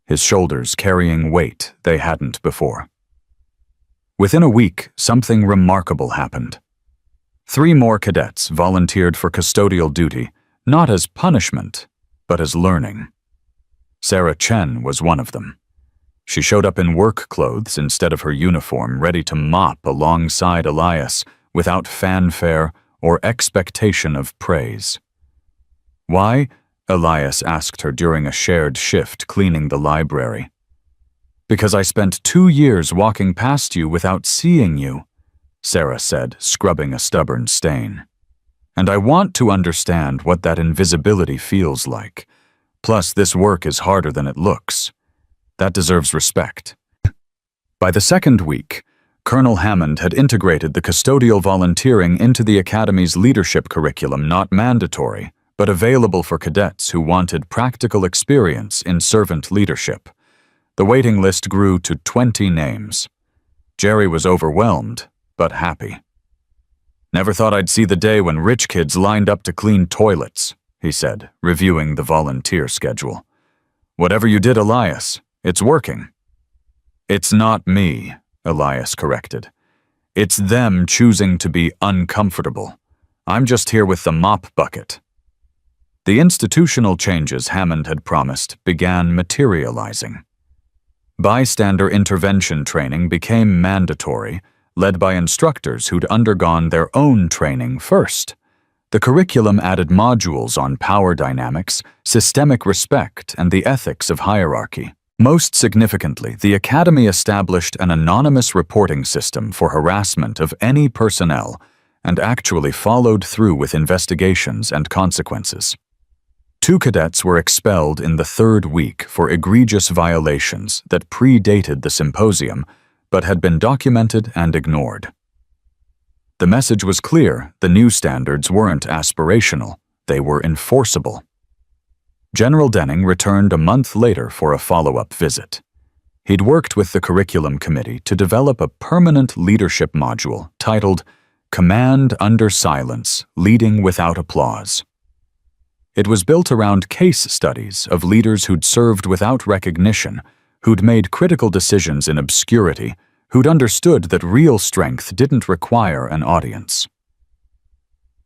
his shoulders carrying weight they hadn't before. Within a week, something remarkable happened. 3 more cadets volunteered for custodial duty, not as punishment, but as learning. Sarah Chen was one of them. She showed up in work clothes instead of her uniform, ready to mop alongside Elias without fanfare or expectation of praise. "Why?" Elias asked her during a shared shift cleaning the library. "Because I spent 2 years walking past you without seeing you," Sarah said, scrubbing a stubborn stain. "And I want to understand what that invisibility feels like. Plus, this work is harder than it looks. That deserves respect." By the second week, Colonel Hammond had integrated the custodial volunteering into the Academy's leadership curriculum, not mandatory, but available for cadets who wanted practical experience in servant leadership. The waiting list grew to 20 names. Jerry was overwhelmed, but happy. "Never thought I'd see the day when rich kids lined up to clean toilets," he said, reviewing the volunteer schedule. "Whatever you did, Elias, it's working." "It's not me," Elias corrected. "It's them choosing to be uncomfortable. I'm just here with the mop bucket." The institutional changes Hammond had promised began materializing. Bystander intervention training became mandatory, led by instructors who'd undergone their own training first. The curriculum added modules on power dynamics, systemic respect, and the ethics of hierarchy. Most significantly, the Academy established an anonymous reporting system for harassment of any personnel and actually followed through with investigations and consequences. 2 cadets were expelled in the 3rd week for egregious violations that predated the symposium but had been documented and ignored. The message was clear: the new standards weren't aspirational, they were enforceable. General Denning returned a month later for a follow-up visit. He'd worked with the curriculum committee to develop a permanent leadership module titled Command Under Silence, Leading Without Applause. It was built around case studies of leaders who'd served without recognition, who'd made critical decisions in obscurity, who'd understood that real strength didn't require an audience.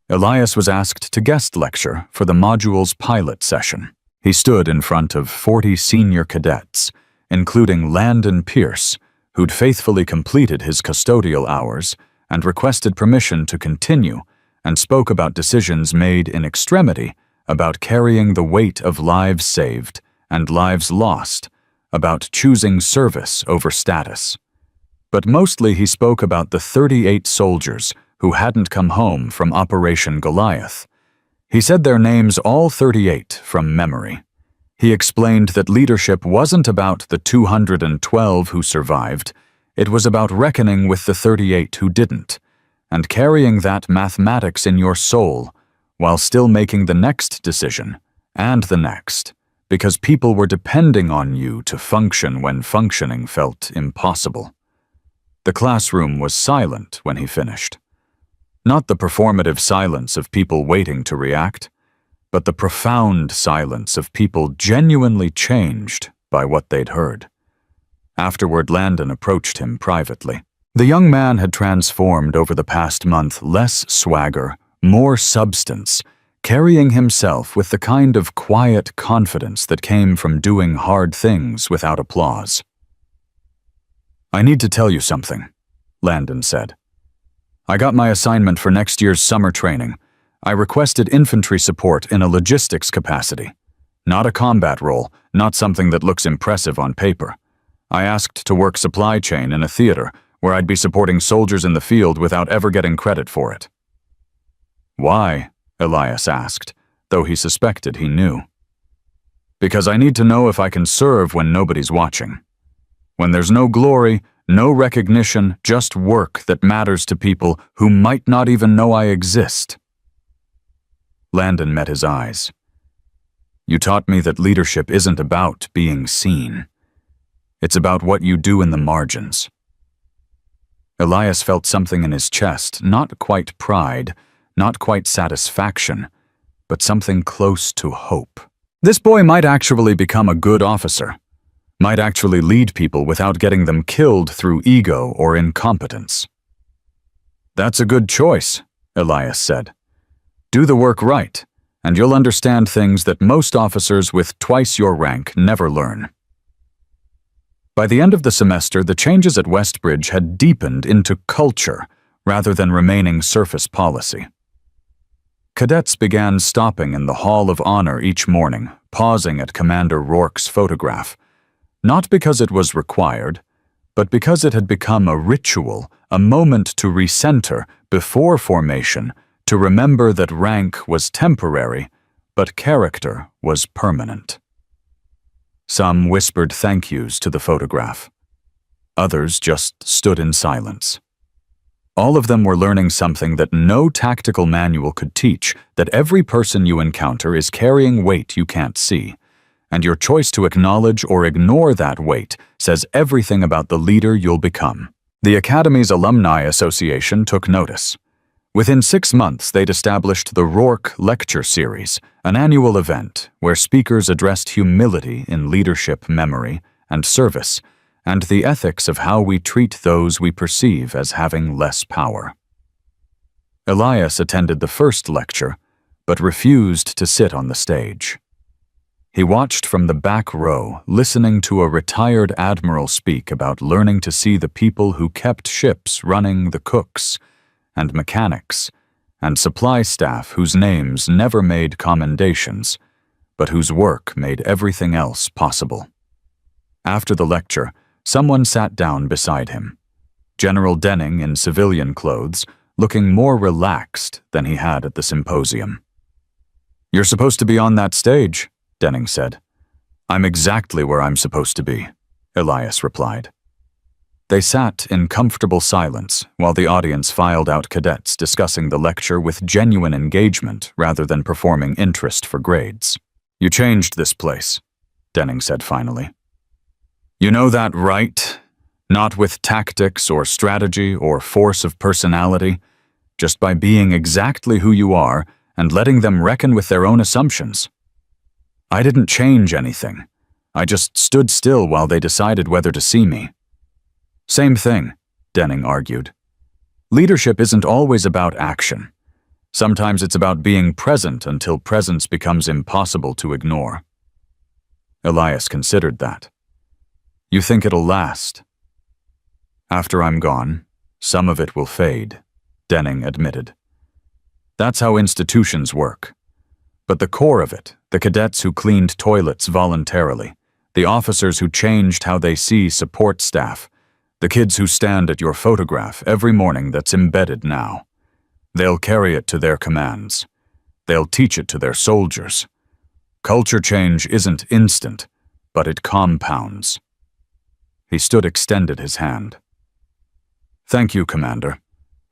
Elias was asked to guest lecture for the module's pilot session. He stood in front of 40 senior cadets, including Landon Pierce, who'd faithfully completed his custodial hours and requested permission to continue, and spoke about decisions made in extremity, about carrying the weight of lives saved and lives lost, about choosing service over status. But mostly he spoke about the 38 soldiers who hadn't come home from Operation Goliath. He said their names, all 38, from memory. He explained that leadership wasn't about the 212 who survived, it was about reckoning with the 38 who didn't, and carrying that mathematics in your soul while still making the next decision, and the next, because people were depending on you to function when functioning felt impossible. The classroom was silent when he finished. Not the performative silence of people waiting to react, but the profound silence of people genuinely changed by what they'd heard. Afterward, Landon approached him privately. The young man had transformed over the past month, less swagger, more substance, carrying himself with the kind of quiet confidence that came from doing hard things without applause. "I need to tell you something," Landon said. "I got my assignment for next year's summer training. I requested infantry support in a logistics capacity. Not a combat role, not something that looks impressive on paper. I asked to work supply chain in a theater where I'd be supporting soldiers in the field without ever getting credit for it." "Why?" Elias asked, though he suspected he knew. "Because I need to know if I can serve when nobody's watching. When there's no glory, no recognition, just work that matters to people who might not even know I exist." Landon met his eyes. "You taught me that leadership isn't about being seen. It's about what you do in the margins." Elias felt something in his chest, not quite pride, not quite satisfaction, but something close to hope. This boy might actually become a good officer, might actually lead people without getting them killed through ego or incompetence. "That's a good choice," Elias said. "Do the work right, and you'll understand things that most officers with twice your rank never learn." By the end of the semester, the changes at Westbridge had deepened into culture rather than remaining surface policy. Cadets began stopping in the Hall of Honor each morning, pausing at Commander Rourke's photograph, not because it was required, but because it had become a ritual, a moment to recenter before formation, to remember that rank was temporary, but character was permanent. Some whispered thank yous to the photograph. Others just stood in silence. All of them were learning something that no tactical manual could teach, that every person you encounter is carrying weight you can't see, and your choice to acknowledge or ignore that weight says everything about the leader you'll become. The Academy's Alumni Association took notice. Within 6 months, they'd established the Rourke Lecture Series, an annual event where speakers addressed humility in leadership, memory, and service, and the ethics of how we treat those we perceive as having less power. Elias attended the first lecture, but refused to sit on the stage. He watched from the back row, listening to a retired admiral speak about learning to see the people who kept ships running, the cooks, and mechanics, and supply staff whose names never made commendations, but whose work made everything else possible. After the lecture, someone sat down beside him. General Denning in civilian clothes, looking more relaxed than he had at the symposium. "You're supposed to be on that stage," Denning said. "I'm exactly where I'm supposed to be," Elias replied. They sat in comfortable silence while the audience filed out cadets discussing the lecture with genuine engagement rather than performing interest for grades. "You changed this place," Denning said finally. "You know that, right? Not with tactics or strategy or force of personality, just by being exactly who you are and letting them reckon with their own assumptions. I didn't change anything. I just stood still while they decided whether to see me." "Same thing," Denning argued. "Leadership isn't always about action. Sometimes it's about being present until presence becomes impossible to ignore." Elias considered that. "You think it'll last?" "After I'm gone, some of it will fade," Denning admitted. "That's how institutions work. But the core of it, the cadets who cleaned toilets voluntarily, the officers who changed how they see support staff, the kids who stand at your photograph every morning that's embedded now. They'll carry it to their commands. They'll teach it to their soldiers. Culture change isn't instant, but it compounds. He stood extended his hand. Thank you, Commander,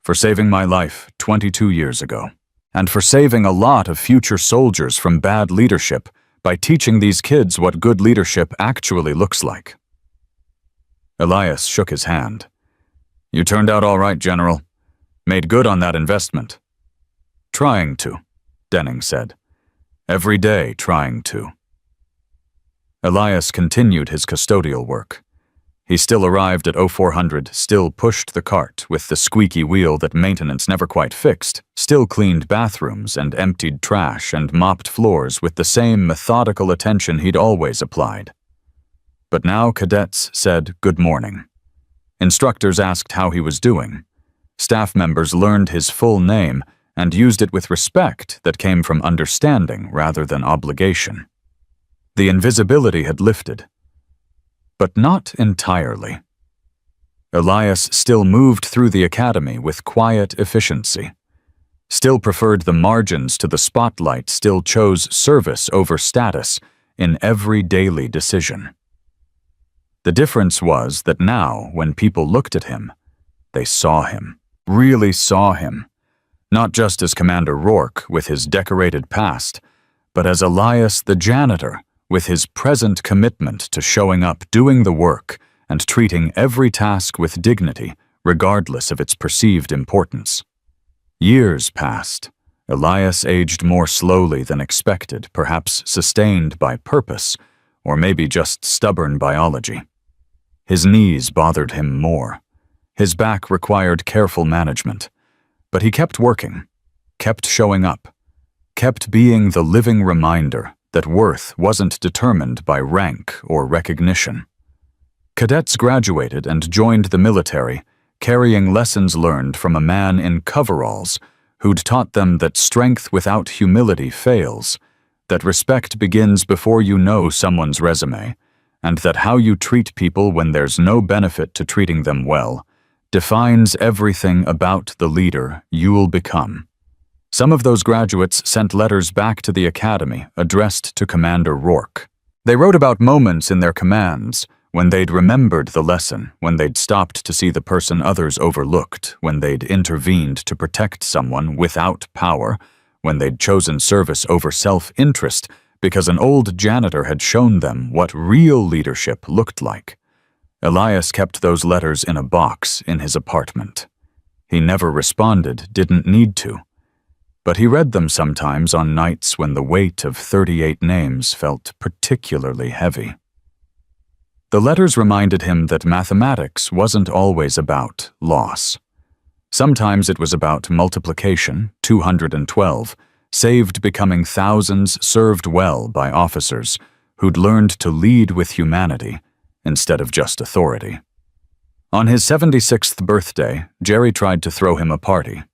for saving my life 22 years ago, and for saving a lot of future soldiers from bad leadership by teaching these kids what good leadership actually looks like. Elias shook his hand. You turned out all right, General. Made good on that investment. Trying to, Denning said. Every day trying to. Elias continued his custodial work. He still arrived at 0400, still pushed the cart with the squeaky wheel that maintenance never quite fixed, still cleaned bathrooms and emptied trash and mopped floors with the same methodical attention he'd always applied. But now cadets said good morning. Instructors asked how he was doing. Staff members learned his full name and used it with respect that came from understanding rather than obligation. The invisibility had lifted. But not entirely. Elias still moved through the academy with quiet efficiency, still preferred the margins to the spotlight, still chose service over status in every daily decision. The difference was that now, when people looked at him, they saw him, really saw him, not just as Commander Rourke with his decorated past, but as Elias the janitor, with his present commitment to showing up, doing the work, and treating every task with dignity, regardless of its perceived importance. Years passed. Elias aged more slowly than expected, perhaps sustained by purpose, or maybe just stubborn biology. His knees bothered him more. His back required careful management. But he kept working, kept showing up, kept being the living reminder that worth wasn't determined by rank or recognition. Cadets graduated and joined the military, carrying lessons learned from a man in coveralls who'd taught them that strength without humility fails, that respect begins before you know someone's resume, and that how you treat people when there's no benefit to treating them well defines everything about the leader you'll become. Some of those graduates sent letters back to the academy addressed to Commander Rourke. They wrote about moments in their commands when they'd remembered the lesson, when they'd stopped to see the person others overlooked, when they'd intervened to protect someone without power, when they'd chosen service over self-interest because an old janitor had shown them what real leadership looked like. Elias kept those letters in a box in his apartment. He never responded, didn't need to. But he read them sometimes on nights when the weight of 38 names felt particularly heavy. The letters reminded him that mathematics wasn't always about loss. Sometimes it was about multiplication, 212, saved becoming thousands served well by officers who'd learned to lead with humanity instead of just authority. On his 76th birthday, Jerry tried to throw him a party.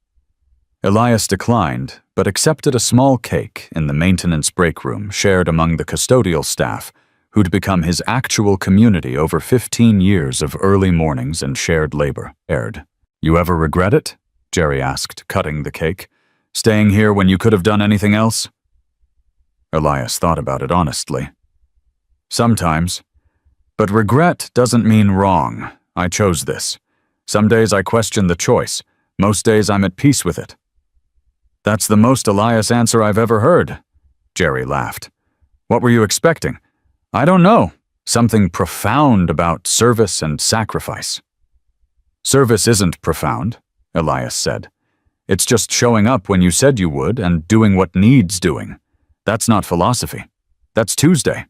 Elias declined, but accepted a small cake in the maintenance break room shared among the custodial staff, who'd become his actual community over 15 years of early mornings and shared labor. You ever regret it? Jerry asked, cutting the cake. Staying here when you could have done anything else? Elias thought about it honestly. Sometimes. But regret doesn't mean wrong. I chose this. Some days I question the choice. Most days I'm at peace with it. That's the most Elias answer I've ever heard. Jerry laughed. What were you expecting? I don't know. Something profound about service and sacrifice. Service isn't profound, Elias said. It's just showing up when you said you would and doing what needs doing. That's not philosophy. That's Tuesday.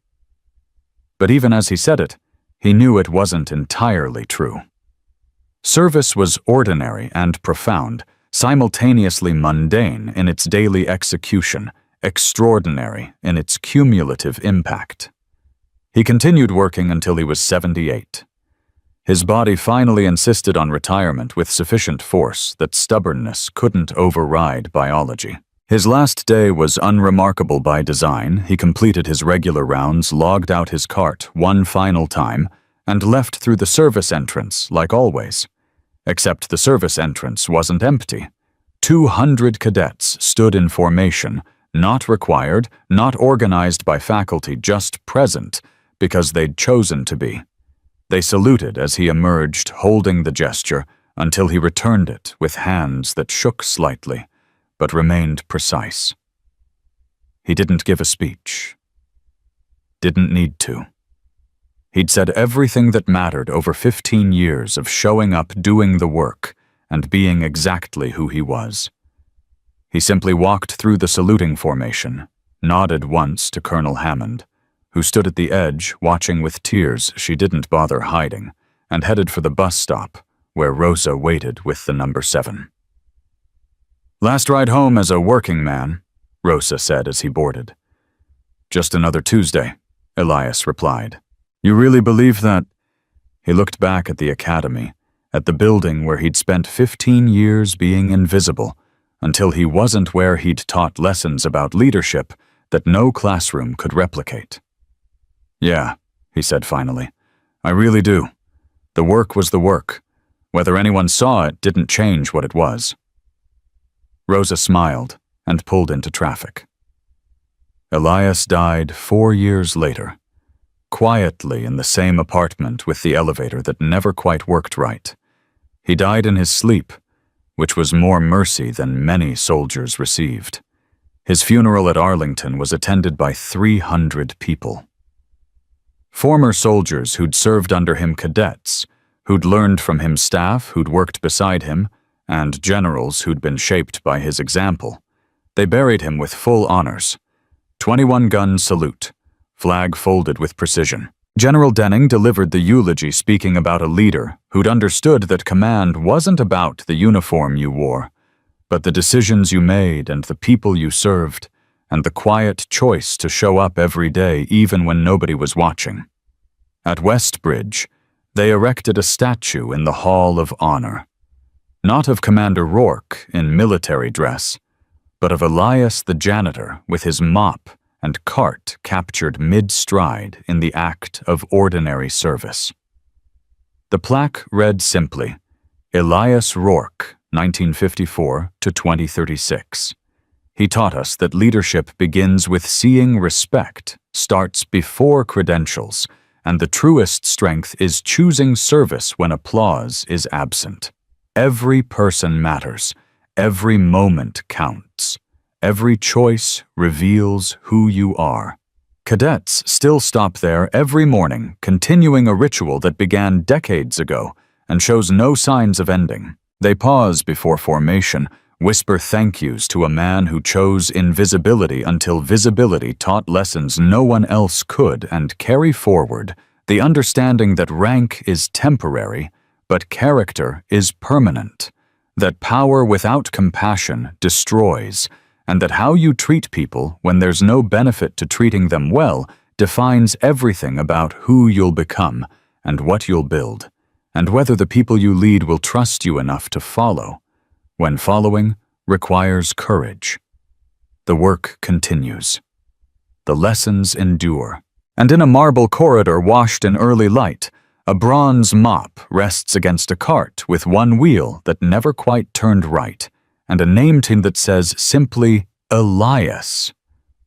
But even as he said it, he knew it wasn't entirely true. Service was ordinary and profound, simultaneously mundane in its daily execution, extraordinary in its cumulative impact. He continued working until he was 78. His body finally insisted on retirement with sufficient force that stubbornness couldn't override biology. His last day was unremarkable by design. He completed his regular rounds, logged out his cart one final time, and left through the service entrance like always. Except the service entrance wasn't empty. 200 cadets stood in formation, Not required, not organized by faculty, just present, because they'd chosen to be. They saluted as he emerged, holding the gesture, until he returned it with hands that shook slightly, but remained precise. He didn't give a speech. Didn't need to. He'd said everything that mattered over 15 years of showing up, doing the work, and being exactly who he was. He simply walked through the saluting formation, nodded once to Colonel Hammond, who stood at the edge watching with tears she didn't bother hiding, and headed for the bus stop, where Rosa waited with the number 7. "Last ride home as a working man," Rosa said as he boarded. "Just another Tuesday," Elias replied. "You really believe that?" He looked back at the academy, at the building where he'd spent 15 years being invisible, until he wasn't where he'd taught lessons about leadership that no classroom could replicate. "Yeah," he said finally, "I really do. The work was the work. Whether anyone saw it didn't change what it was." Rosa smiled and pulled into traffic. Elias died 4 years later, quietly in the same apartment with the elevator that never quite worked right. He died in his sleep, which was more mercy than many soldiers received. His funeral at Arlington was attended by 300 people. Former soldiers who'd served under him, cadets, who'd learned from him, staff who'd worked beside him, and generals who'd been shaped by his example. They buried him with full honors. 21-gun salute, flag folded with precision. General Denning delivered the eulogy, speaking about a leader who'd understood that command wasn't about the uniform you wore, but the decisions you made and the people you served, and the quiet choice to show up every day even when nobody was watching. At Westbridge, they erected a statue in the Hall of Honor, not of Commander Rourke in military dress, but of Elias the janitor with his mop and cart captured mid-stride in the act of ordinary service. The plaque read simply, "Elias Rourke, 1954 to 2036. He taught us that leadership begins with seeing respect, starts before credentials, and the truest strength is choosing service when applause is absent. Every person matters. Every moment counts. Every choice reveals who you are." Cadets still stop there every morning, continuing a ritual that began decades ago and shows no signs of ending. They pause before formation, whisper thank yous to a man who chose invisibility until visibility taught lessons no one else could, and carry forward the understanding that rank is temporary, but character is permanent, that power without compassion destroys, and that how you treat people when there's no benefit to treating them well defines everything about who you'll become and what you'll build, and whether the people you lead will trust you enough to follow, when following requires courage. The work continues. The lessons endure. And in a marble corridor washed in early light, a bronze mop rests against a cart with one wheel that never quite turned right, and a name tag that says simply Elias.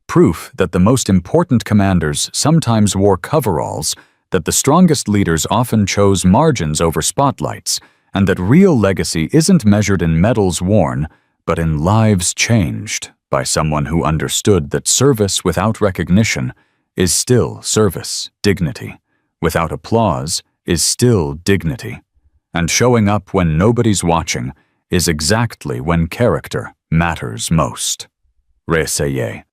Proof that the most important commanders sometimes wore coveralls, that the strongest leaders often chose margins over spotlights, and that real legacy isn't measured in medals worn, but in lives changed by someone who understood that service without recognition is still service, dignity. Without applause is still dignity. And showing up when nobody's watching is exactly when character matters most. Réessayez.